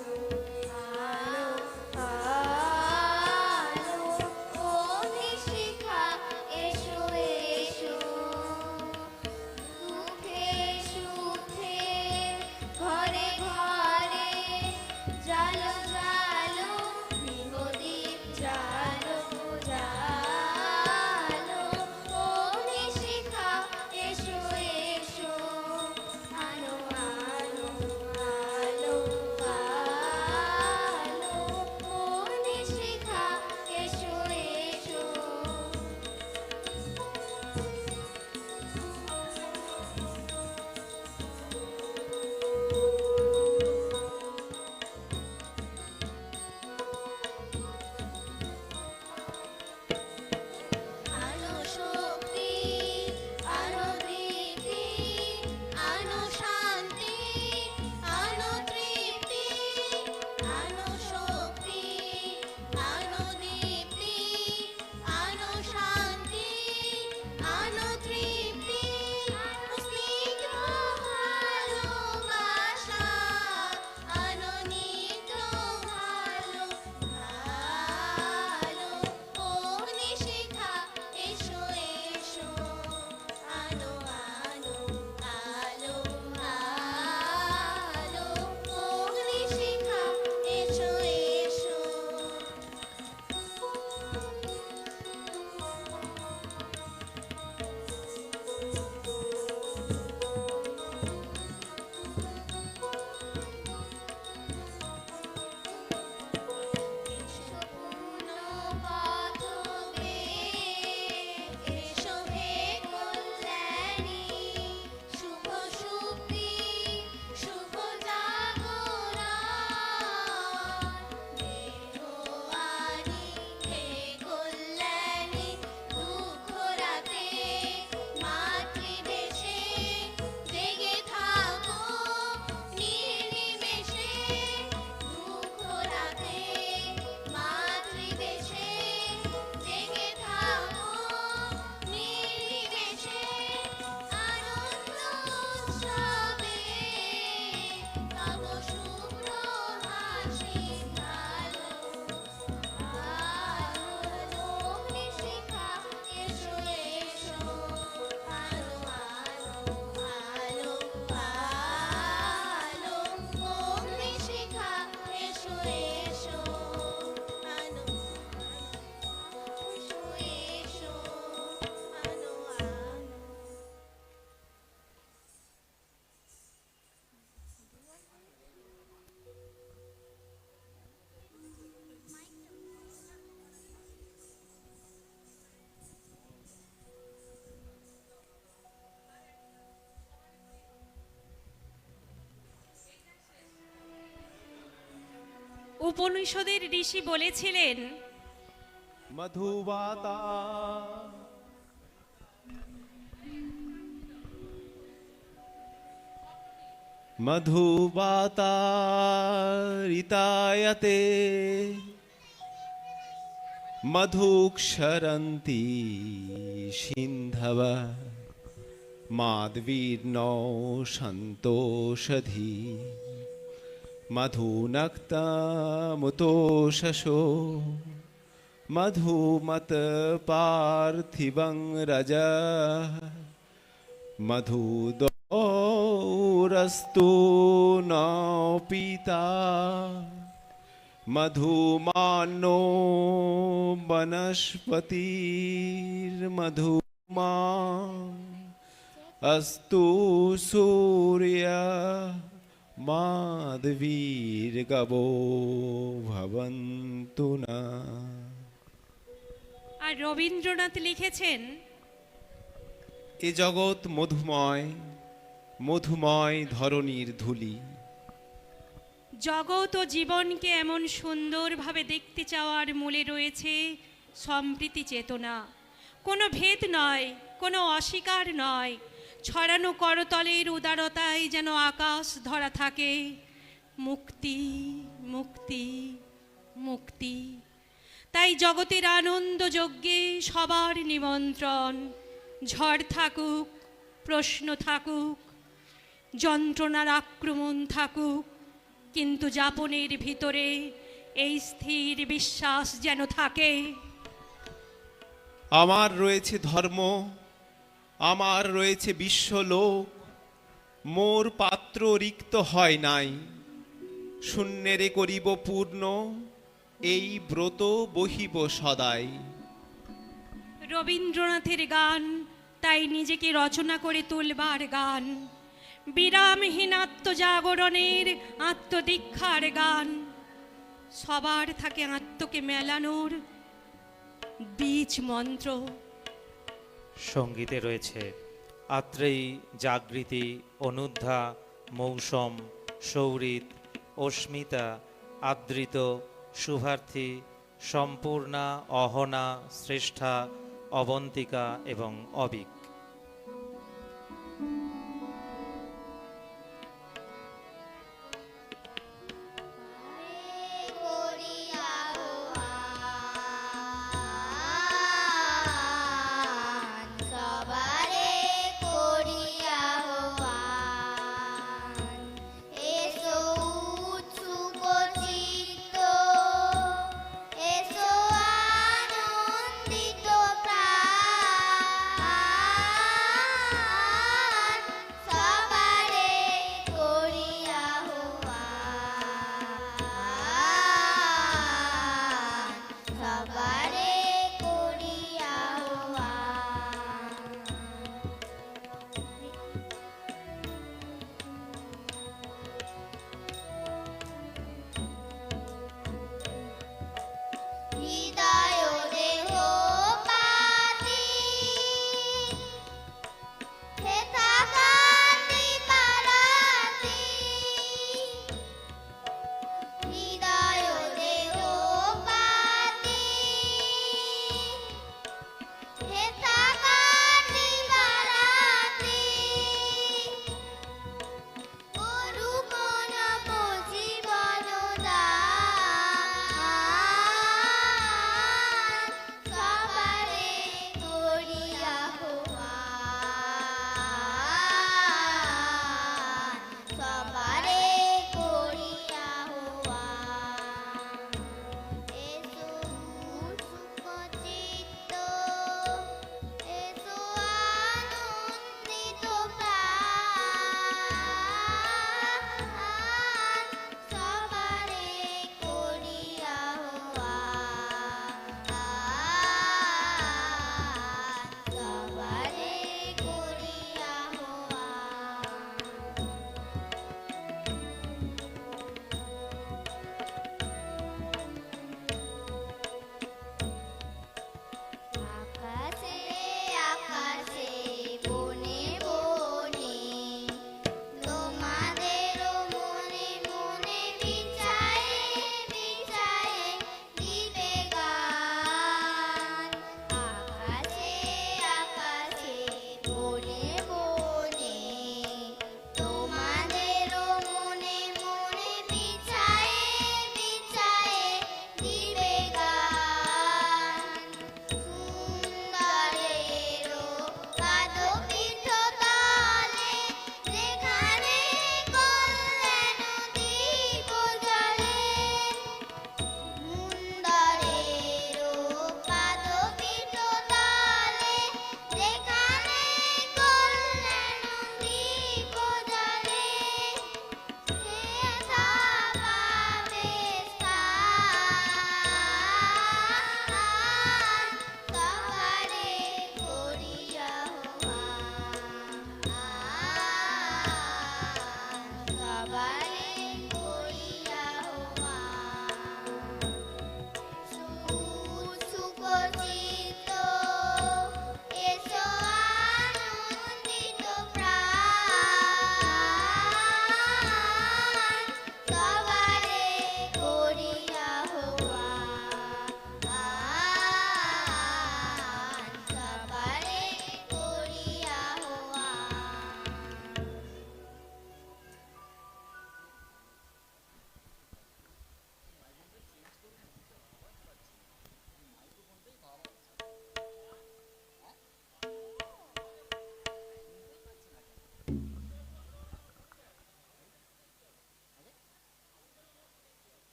উপনিষদের ঋষি বলেছিলেন, মধুবাতা মধুবাতা রিতায়তে মধুক্ষরন্তি সিন্ধব মাধবীর্নৌ সন্তোষধি মধুনক্তমুতোষশো মধুমত পার্থিবং রজ মধুদৌরস্তু ন পিতা মধুমানো বনস্পতির্মধুমা अस्तु सूर्य माधवीर्गवो भवन्तु न। আর রবীন্দ্রনাথ লিখেছেন, এ জগৎ মধুময়, মধুময় ধরণীর ধূলি। জগৎ ও জীবনকে এমন সুন্দরভাবে দেখতে চাওয়ার মূলে রয়েছে সম্প্রীতি চেতনা। কোনো ভেদ নয়, কোনো অস্বীকার নয়, ছড়ানো করতলের উদারতায় যেন আকাশ ধরা থাকে। মুক্তি, মুক্তি, মুক্তি। তাই জগতের আনন্দ যজ্ঞে সবার নিমন্ত্রণ। ঝড় থাকুক, প্রশ্ন থাকুক, যন্ত্রণার আক্রমণ থাকুক, কিন্তু যাপনের ভিতরে এই স্থির বিশ্বাস যেন থাকে। আমার রয়েছে ধর্ম, আমার রয়েছে বিশ্বলোক, মোর পাত্র রিক্ত হয় নাই, শূন্যেরে করিব পূর্ণ, এই ব্রত বহিব সদাই। রবীন্দ্রনাথের গান তাই নিজেকে রচনা করে তুলবার গান, বিরামহীন আত্মজাগরণের আত্মদীক্ষার গান। সবার থাকে আত্মকে মেলানোর বীজ মন্ত্র। সঙ্গীতে রয়েছে আত্রেয়ী, জাগৃতি, অনুদ্ধা, মৌসম, সৌরিত, অস্মিতা, আদৃত, শুভার্থী, সম্পূর্ণা, অহনা, শ্রেষ্ঠা, অবন্তিকা এবং অবিক। সবারে করিয়া আহ্বান, এসো উৎসুক চিত্ত, এসো আনন্দিত প্রাণ।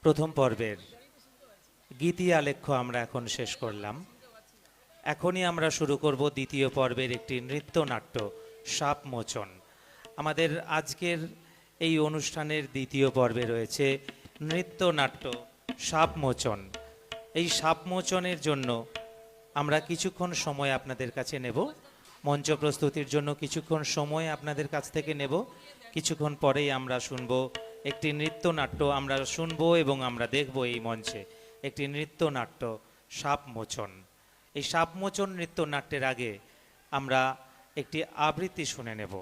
প্রথম পর্বের গীতি আলেখ্য আমরা এখন শেষ করলাম। এখনই আমরা শুরু করব দ্বিতীয় পর্বের একটি নৃত্যনাট্য সাপ মোচন। আমাদের আজকের এই অনুষ্ঠানের দ্বিতীয় পর্বে রয়েছে নৃত্যনাট্য সাপ মোচন। এই সাপ মোচনের জন্য আমরা কিছুক্ষণ সময় আপনাদের কাছে নেব, মঞ্চ প্রস্তুতির জন্য কিছুক্ষণ সময় আপনাদের কাছ থেকে নেব। কিছুক্ষণ পরেই আমরা শুনব একটি নৃত্যনাট্য, আমরা শুনব এবং আমরা দেখব এই মঞ্চে একটি নৃত্যনাট্য সাপ মোচন। এই সাপ মোচন নৃত্যনাট্যের আগে আমরা একটি আবৃত্তি শুনে নেব।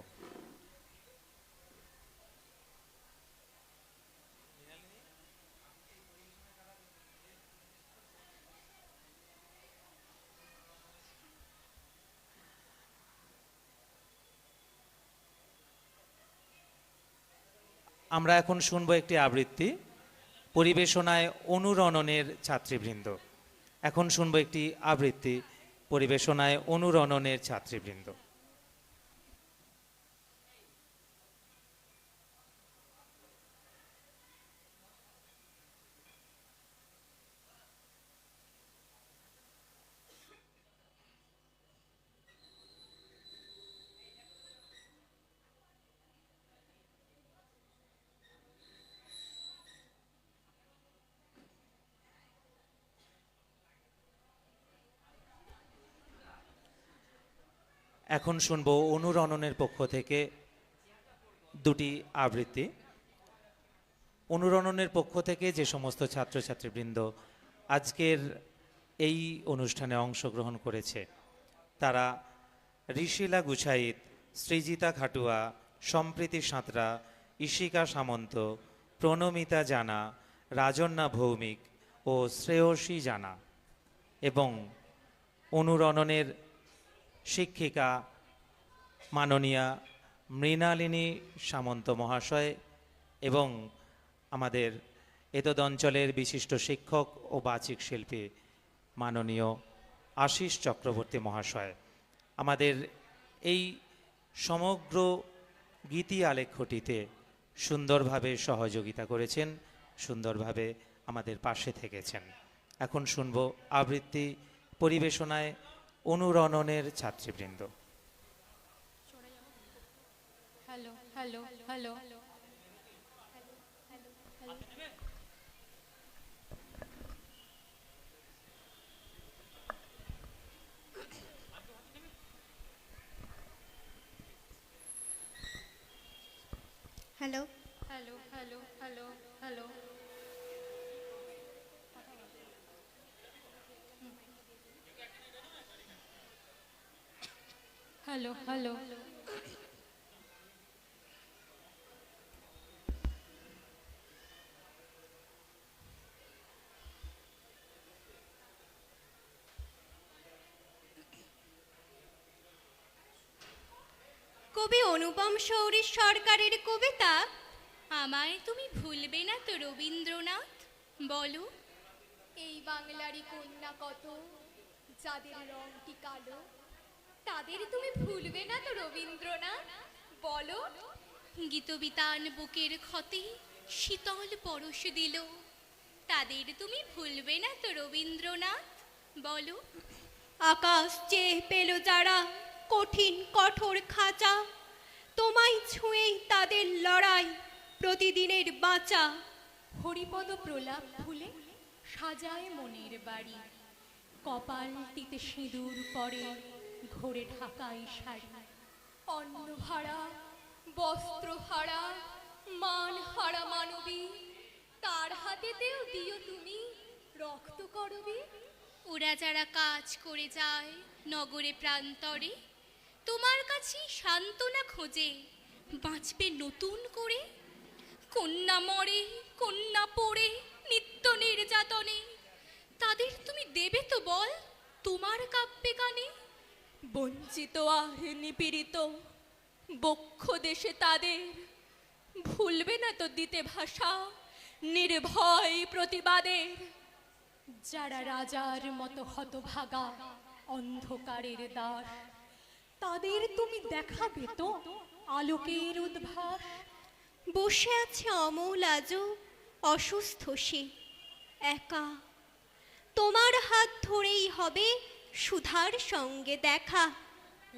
আমরা এখন শুনবো একটি আবৃত্তি, পরিবেশনায় অনুরণনের ছাত্রীবৃন্দ। এখন শুনবো একটি আবৃত্তি, পরিবেশনায় অনুরণনের ছাত্রীবৃন্দ। এখন শুনবো অনুরণনের পক্ষ থেকে দুটি আবৃত্তি। অনুরণনের পক্ষ থেকে যে সমস্ত ছাত্রছাত্রীবৃন্দ আজকের এই অনুষ্ঠানে অংশগ্রহণ করেছে তারা ঋষিলা গুছাইত, সৃজিতা খাটুয়া, সম্প্রীতি সাঁতরা, ঈশিকা সামন্ত, প্রণমিতা জানা, রাজন্যা ভৌমিক ও শ্রেয়সী জানা এবং অনুরণনের শিক্ষিকা মাননীয়া মৃণালিনী সামন্ত মহাশয় এবং আমাদের এতদ অঞ্চলের বিশিষ্ট শিক্ষক ও বাচিক শিল্পী মাননীয় আশিস চক্রবর্তী মহাশয় আমাদের এই সমগ্র গীতি আলেখ্যটিতে সুন্দরভাবে সহযোগিতা করেছেন, সুন্দরভাবে আমাদের পাশে থেকেছেন। এখন শুনব আবৃত্তি, পরিবেশনায় অনুরণনের ছাত্রীবৃন্দ। Hello hello hello hello hello hello hello hello hello hello কবি অনুপম শৌরী সরকারের কবিতা আমায় তুমি ভুলবে না তো রবীন্দ্রনাথ, বলো। এই বাংলারই কন্যা কত, যাদের রংটি কালো, তাদের তুমি ভুলবে না তো রবীন্দ্রনাথ, বলো। গীতবিতান বুকের ক্ষতে শীতল পরশ দিল, তাদের তুমি ভুলবে না তো রবীন্দ্রনাথ, বলো। আকাশ চেয়ে পেল যারা কঠিন কঠোর খাঁচা, তোমায় ছুঁয়েই তাদের লড়াই প্রতিদিনের বাঁচা। হরিপদ প্রলাপ ভুলে সাজায় মনের বাড়ি, কপালটিতে সিঁদুর পরে ঘোরে ঢাকাই শাড়ি। অন্ন হারা, বস্ত্র হারা, মান হারা মানবী, তার হাতেতেও দিও তুমি রক্ত করবি। ওরা যারা কাজ করে যায় নগরে প্রান্তরে, তোমার কাছে সান্ত্বনা খোঁজে বাঁচবে নতুন করে। কন্যা মরে, কন্যা পড়ে নিত্য নির্যাতনে, তাদের তুমি দেবে তো বল তোমার কাব্যে গানে। বঞ্চিত আর নিপীড়িত বক্ষ দেশে তাদের, ভুলবে না তো দিতে ভাষা নির্ভয় প্রতিবাদের। যারা রাজার মতো হতভাগা অন্ধকারের দাস, তাদের তুমি দেখাবে তো আলোকের উদ্ভাস। বসে আছে অমল আজও অসুস্থ সে একা, তোমার হাত ধরেই হবে সুধার সঙ্গে দেখা।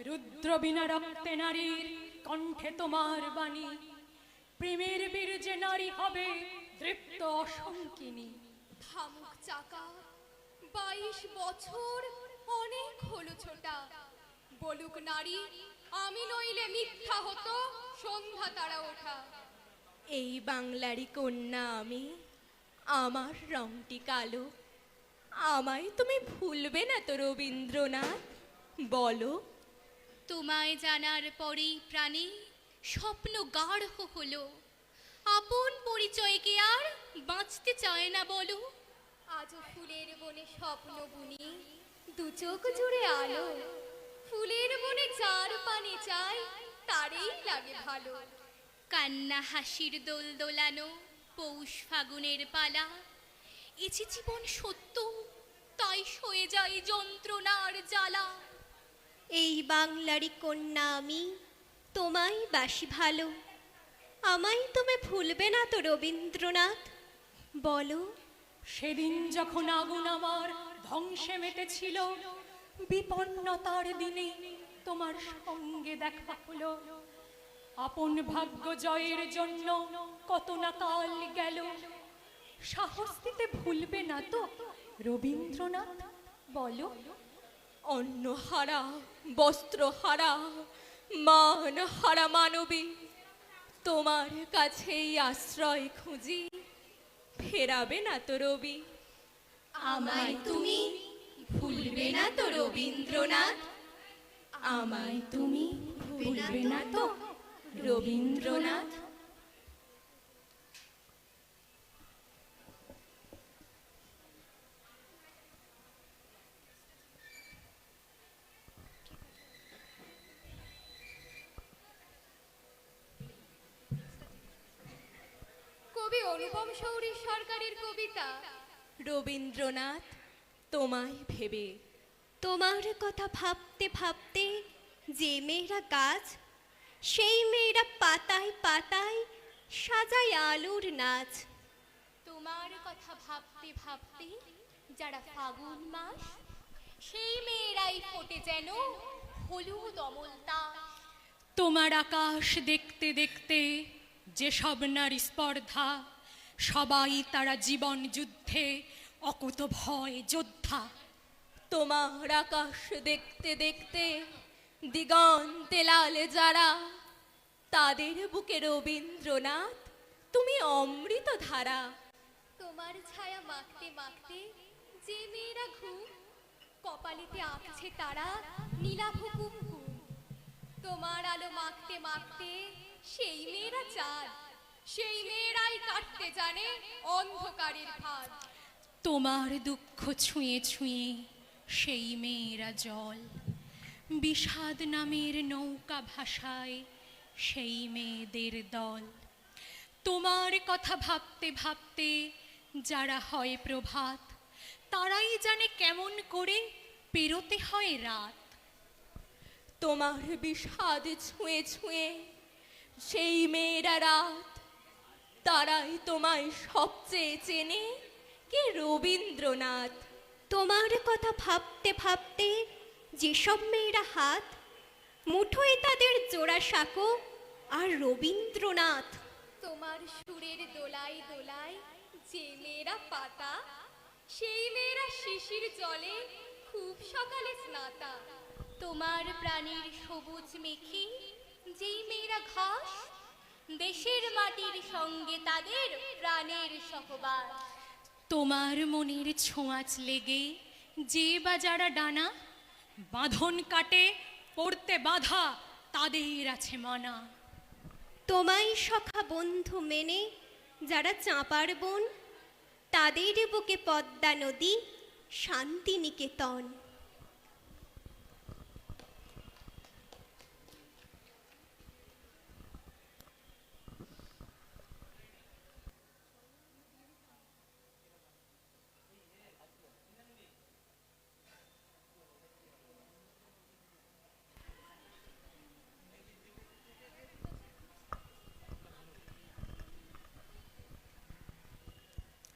রুদ্র বিনা রক্তে নারীর কণ্ঠে তোমার বাণী, প্রেমের বীর্যে নারী হবে দৃপ্ত অসংকিনী। থামুক চাকা, 22 বছর অনেক হলো ছোটা। বলুক নারী, আমি নইলে মিথ্যা হতো সন্ধ্যা তারা ওঠা। এই বাংলারই কন্যা আমি, আমার রংটি কালো, আমায় তুমি ভুলবে না তো রবীন্দ্রনাথ, বলো। তোমায় জানার পরেই প্রাণে স্বপ্ন গাঢ় হলো, আপন পরিচয়কে আর বাঁচতে চায় না বলো। আজও ফুলের বনে স্বপ্ন বুনি, দু চোখ জুড়ে আলো। ফুলের বনে যার পানি চাই, তারই লাগে ভালো। কান্না হাসির দোল দোলানো পৌষ ফাগুনের পালা, এছে জীবন সত্য, তাই সয়ে যায় যন্ত্রণার জ্বালা। এই বাংলারই কন্যা আমি, তোমায় বাসি ভালো, আমায় তুমি ভুলবে না তো রবীন্দ্রনাথ, বলো। সেদিন যখন আগুন আমার ধ্বংসে মেতেছিল, বিপন্নতার দিনে তোমার সঙ্গে দেখা হলো। আপন ভাগ্য জয়ের জন্য কত না কাল গেল, সাহস দিতে ভুলবে না তো রবীন্দ্রনাথ, বলো। অন্ন হারা, বস্ত্র হারা, মান হারা মানবী, তোমার কাছেই আশ্রয় খুঁজি, ফেরাবে না তো রবি। আমায় তুমি ভুলবে না তো রবীন্দ্রনাথ, আমায় তুমি ভুলবে না তো রবীন্দ্রনাথ। কবি অনুপম শৌরী সরকারের কবিতা। রবীন্দ্রনাথ, তোমায় ভেবে, তোমার কথা ভাবতে ভাবতে যে মেয়েরা গাছ, সেই মেয়েরা পাতায় পাতায় সাজায় আলোর নাচ। তোমার কথা ভাবতে ভাবতে যারা ফাগুন মাস, সেই মেয়েরাই ফোটে যেন হলুদ অমলতা। তোমার আকাশ দেখতে দেখতে যেসব নারী স্পর্ধা, সবাই তারা জীবন যুদ্ধে অকুত ভয় যোদ্ধা। তোমার আকাশ দেখতে দেখতে দিগন্তে লাল যারা, তাদের বুকে রবীন্দ্রনাথ তুমি অমৃত ধারা। তোমার ছায়া মাখতে মাখতে যে মেয়েরা ঘুম, কপালিতে আঁকছে তারা নীলাভ কুমকুম। তোমার আলো মাখতে মাখতে সেই মেয়েরা চাঁদ, সেই মেয়েরাই কাটতে জানে অন্ধকারের ফাঁদ। তোমার দুঃখ ছুঁয়ে ছুঁয়ে সেই মেয়েরা জল, বিষাদ নামের নৌকা ভাসায় সেই মেয়েদের দল। তোমার কথা ভাবতে ভাবতে যারা হয় প্রভাত, তারাই জানে কেমন করে পেরোতে হয় রাত। তোমার বিষাদ ছুঁয়ে ছুঁয়ে সেই মেয়েরা রাত, তারাই তোমায় সবচেয়ে চেনে কে রবীন্দ্রনাথ। তোমার কথা ভাবতে ভাবতে যেসব মেয়েরা হাত, মুঠোয় তাদের জোড়া সাঁকো আর রবীন্দ্রনাথ। তোমার সুরের দোলায় দোলায় যে মেয়েরা পাতা, সেই মেয়েরা শিশির জলে খুব সকালে স্নাতা। তোমার প্রাণীর সবুজ মেখে যেই মেয়েরা ঘাস, দেশের মাটির সঙ্গে তাদের প্রাণের সহবাস। তোমার মনের ছোঁয়াচ লেগে যে বা যারা ডানা, বাঁধন কাটে পড়তে বাধা তাদের আছে মানা। তোমায় সখা বন্ধু মেনে যারা চাঁপার বন, তাদের বুকে পদ্মা নদী শান্তিনিকেতন।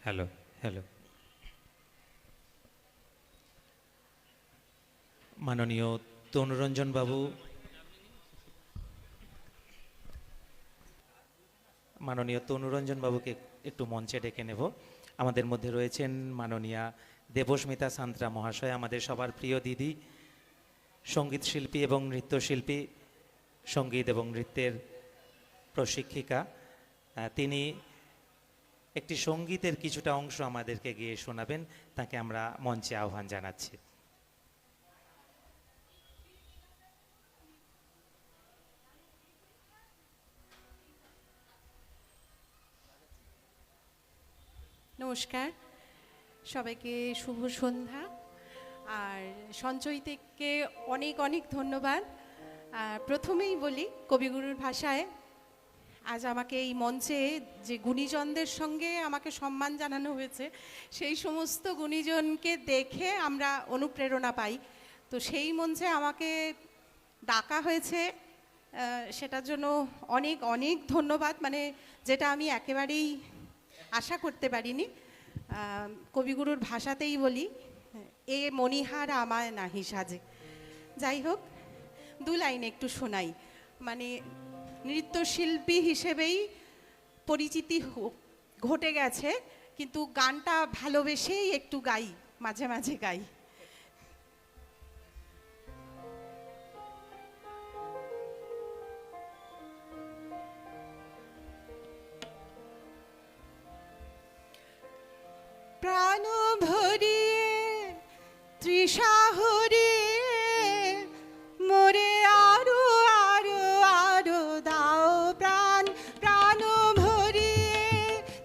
Hello hello. মাননীয় তনুরঞ্জন বাবু, মাননীয় তনুরঞ্জন বাবুকে একটু মঞ্চে ডেকে নেব। আমাদের মধ্যে রয়েছেন মাননীয়া দেবস্মিতা সান্ত্রা মহাশয়, আমাদের সবার প্রিয় দিদি, সঙ্গীত শিল্পী এবং নৃত্যশিল্পী, সঙ্গীত এবং নৃত্যের প্রশিক্ষিকা। তিনি একটি সঙ্গীতের কিছুটা অংশ আমাদেরকে গিয়ে শোনাবেন। তাকে আমরা মঞ্চে আহ্বান জানাচ্ছি। নমস্কার সবাইকে, শুভ সন্ধ্যা। আর সঞ্চয়িতাকে অনেক অনেক ধন্যবাদ। প্রথমেই বলি, কবিগুরুর ভাষায় আজ আমাকে এই মঞ্চে যে গুণীজনদের সঙ্গে আমাকে সম্মান জানানো হয়েছে, সেই সমস্ত গুণীজনকে দেখে আমরা অনুপ্রেরণা পাই। তো সেই মঞ্চে আমাকে ডাকা হয়েছে, সেটার জন্য অনেক অনেক ধন্যবাদ। মানে যেটা আমি একেবারেই আশা করতে পারিনি। কবিগুরুর ভাষাতেই বলি, এ মণিহার আমায় নাহি সাজে। যাই হোক, দু লাইন একটু শোনাই। মানে নৃত্যশিল্পী হিসেবেই পরিচিতি ঘটে গেছে, কিন্তু গানটা ভালোবেসেই একটু গাই, মাঝে মাঝে গাই। প্রাণ ভরিয়ে তৃষা হরিয়ে মোরে আরো আরো আরো দাও প্রাণ। প্রাণ ভরিয়ে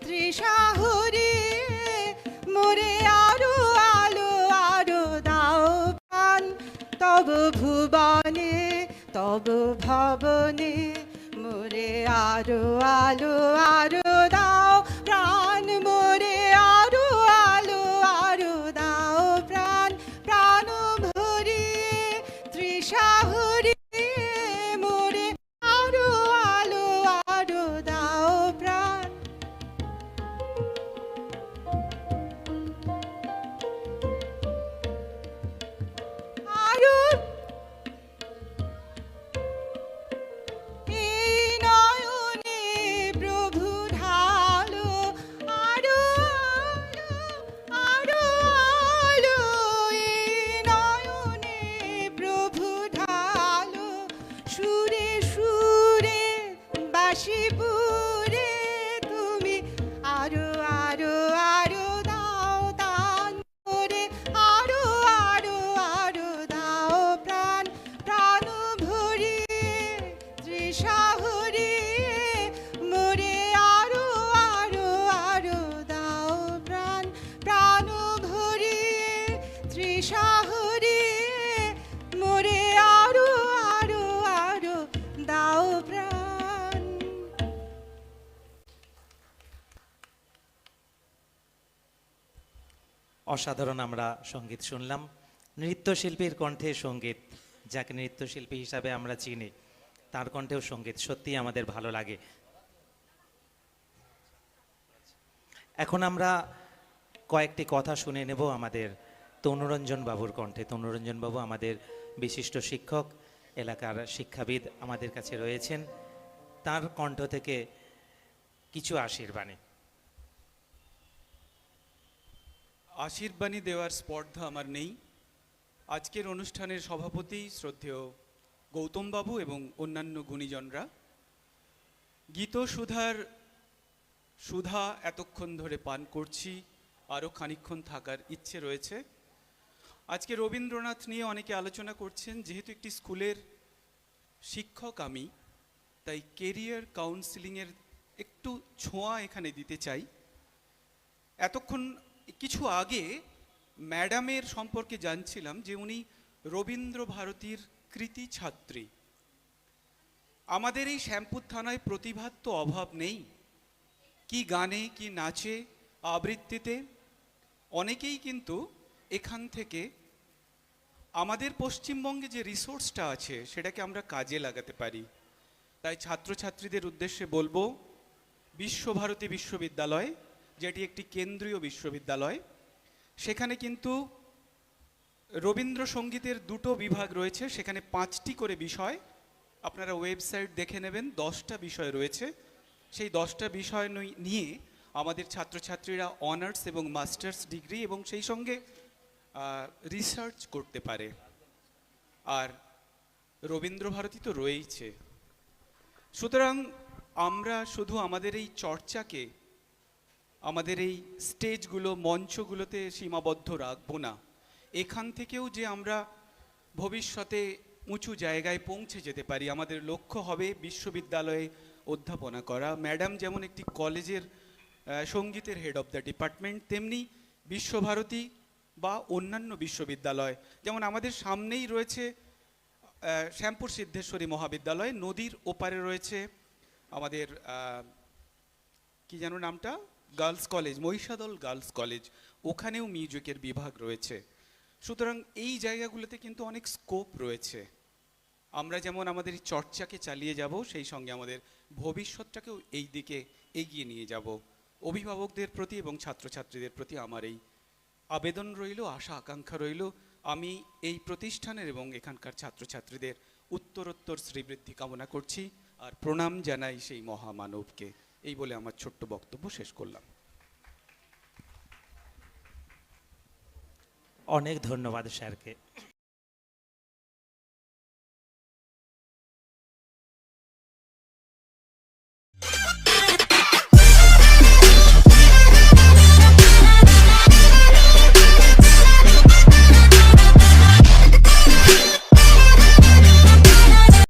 তৃষা হরিয়ে মোরে আরো আলো আরো দাও প্রাণ। তব ভুবনে তব ভবনে মোরে আরো আলো আরো দাও প্রাণ। মোরে আরো আলো আরো দাও প্রাণ। প্রাণ ভরিয়ে তৃষা হরিয়ে মোরে আরো আলো আরো দাও প্রাণ। আরো এই নয়নে প্রভু ঢালো আরো আরো আলো। এই নয়নে প্রভু ঢালো সুরে সুরে বাঁশিপুরে তুমি আরো আরো আরো দাও দান করে। আরো আরো আরো দাও প্রাণ। প্রাণ ভরিয়ে তৃষা হরিয়ে মোরে আরো আরো আরো দাও প্রাণ। প্রাণ ভরিয়ে তৃষা হরিয়ে মোরে আরো আরো আরো দাও প্রাণ। অসাধারণ আমরা সঙ্গীত শুনলাম। নৃত্যশিল্পীর কণ্ঠে সঙ্গীত, যাকে নৃত্যশিল্পী হিসাবে আমরা চিনি, তার কণ্ঠেও সঙ্গীত সত্যি আমাদের ভালো লাগে। এখন আমরা কয়েকটি কথা শুনে নেব আমাদের তনুরঞ্জন বাবুর কণ্ঠে। তনুরঞ্জন বাবু আমাদের বিশিষ্ট শিক্ষক, এলাকার শিক্ষাবিদ আমাদের কাছে রয়েছেন। তার কণ্ঠ থেকে কিছু আশীর্বাণী। আশীর্বাণী দেওয়ার স্পর্ধা আমার নেই। আজকের অনুষ্ঠানের সভাপতি শ্রদ্ধেয় গৌতমবাবু এবং অন্যান্য গুণীজনরা, গীত সুধার সুধা এতক্ষণ ধরে পান করছি, আরও খানিকক্ষণ থাকার ইচ্ছে রয়েছে। আজকে রবীন্দ্রনাথ নিয়ে অনেকে আলোচনা করছেন। যেহেতু একটি স্কুলের শিক্ষক আমি, তাই কেরিয়ার কাউন্সিলিংয়ের একটু ছোঁয়া এখানে দিতে চাই। এতক্ষণ কিছু আগে ম্যাডামের সম্পর্কে জানছিলাম যে উনি রবীন্দ্র ভারতীর কৃতি ছাত্রী। আমাদের এই শ্যামপুর থানায় প্রতিভার তো অভাব নেই, কি গানে কি নাচে আবৃত্তিতে। অনেকেই কিন্তু এখান থেকে আমাদের পশ্চিমবঙ্গে যে রিসোর্সটা আছে সেটাকে আমরা কাজে লাগাতে পারি। তাই ছাত্রছাত্রীদের উদ্দেশ্যে বলবো, বিশ্বভারতী বিশ্ববিদ্যালয় যেটি একটি কেন্দ্রীয় বিশ্ববিদ্যালয়। সেখানে কিন্তু রবীন্দ্রসঙ্গীতের দুটো বিভাগ রয়েছে, সেখানে 5টি করে বিষয়। আপনারা ওয়েবসাইট দেখে নেবেন, 10টা বিষয় রয়েছে। সেই 10টা বিষয় নিয়ে আমাদের ছাত্রছাত্রীরা অনার্স এবং মাস্টার্স ডিগ্রি এবং সেই সঙ্গে রিসার্চ করতে পারে। আর রবীন্দ্রভারতী তো রয়েইছে। সুতরাং আমরা শুধু আমাদের এই চর্চাকে আমাদের এই স্টেজগুলো, মঞ্চগুলোতে সীমাবদ্ধ রাখবো না। এখান থেকেও যে আমরা ভবিষ্যতে উঁচু জায়গায় পৌঁছে যেতে পারি, আমাদের লক্ষ্য হবে বিশ্ববিদ্যালয়ে অধ্যাপনা করা। ম্যাডাম যেমন একটি কলেজের সঙ্গীতের হেড অফ দ্য ডিপার্টমেন্ট, তেমনি বিশ্বভারতী বা অন্যান্য বিশ্ববিদ্যালয়, যেমন আমাদের সামনেই রয়েছে শ্যামপুর সিদ্ধেশ্বরী মহাবিদ্যালয়, নদীর ওপারে রয়েছে আমাদের কি যেন নামটা, girls college, Mahishadal girls college, ওখানেও মিউজিকের বিভাগ রয়েছে। সুতরাং এই জায়গাগুলোতে কিন্তু অনেক স্কোপ রয়েছে। আমরা যেমন আমাদের এই চর্চাকে চালিয়ে যাব, সেই সঙ্গে আমাদের ভবিষ্যৎটাকেও এই দিকে এগিয়ে নিয়ে যাব। অভিভাবকদের প্রতি এবং ছাত্রছাত্রীদের প্রতি আমার এই আবেদন রইল, আশা আকাঙ্ক্ষা রইল। আমি এই প্রতিষ্ঠানের এবং এখানকার ছাত্রছাত্রীদের উত্তরোত্তর শ্রীবৃদ্ধি কামনা করছি আর প্রণাম জানাই সেই মহামানবকে। এই বলে আমার ছোট্ট বক্তব্য শেষ করলাম। অনেক ধন্যবাদ স্যারকে।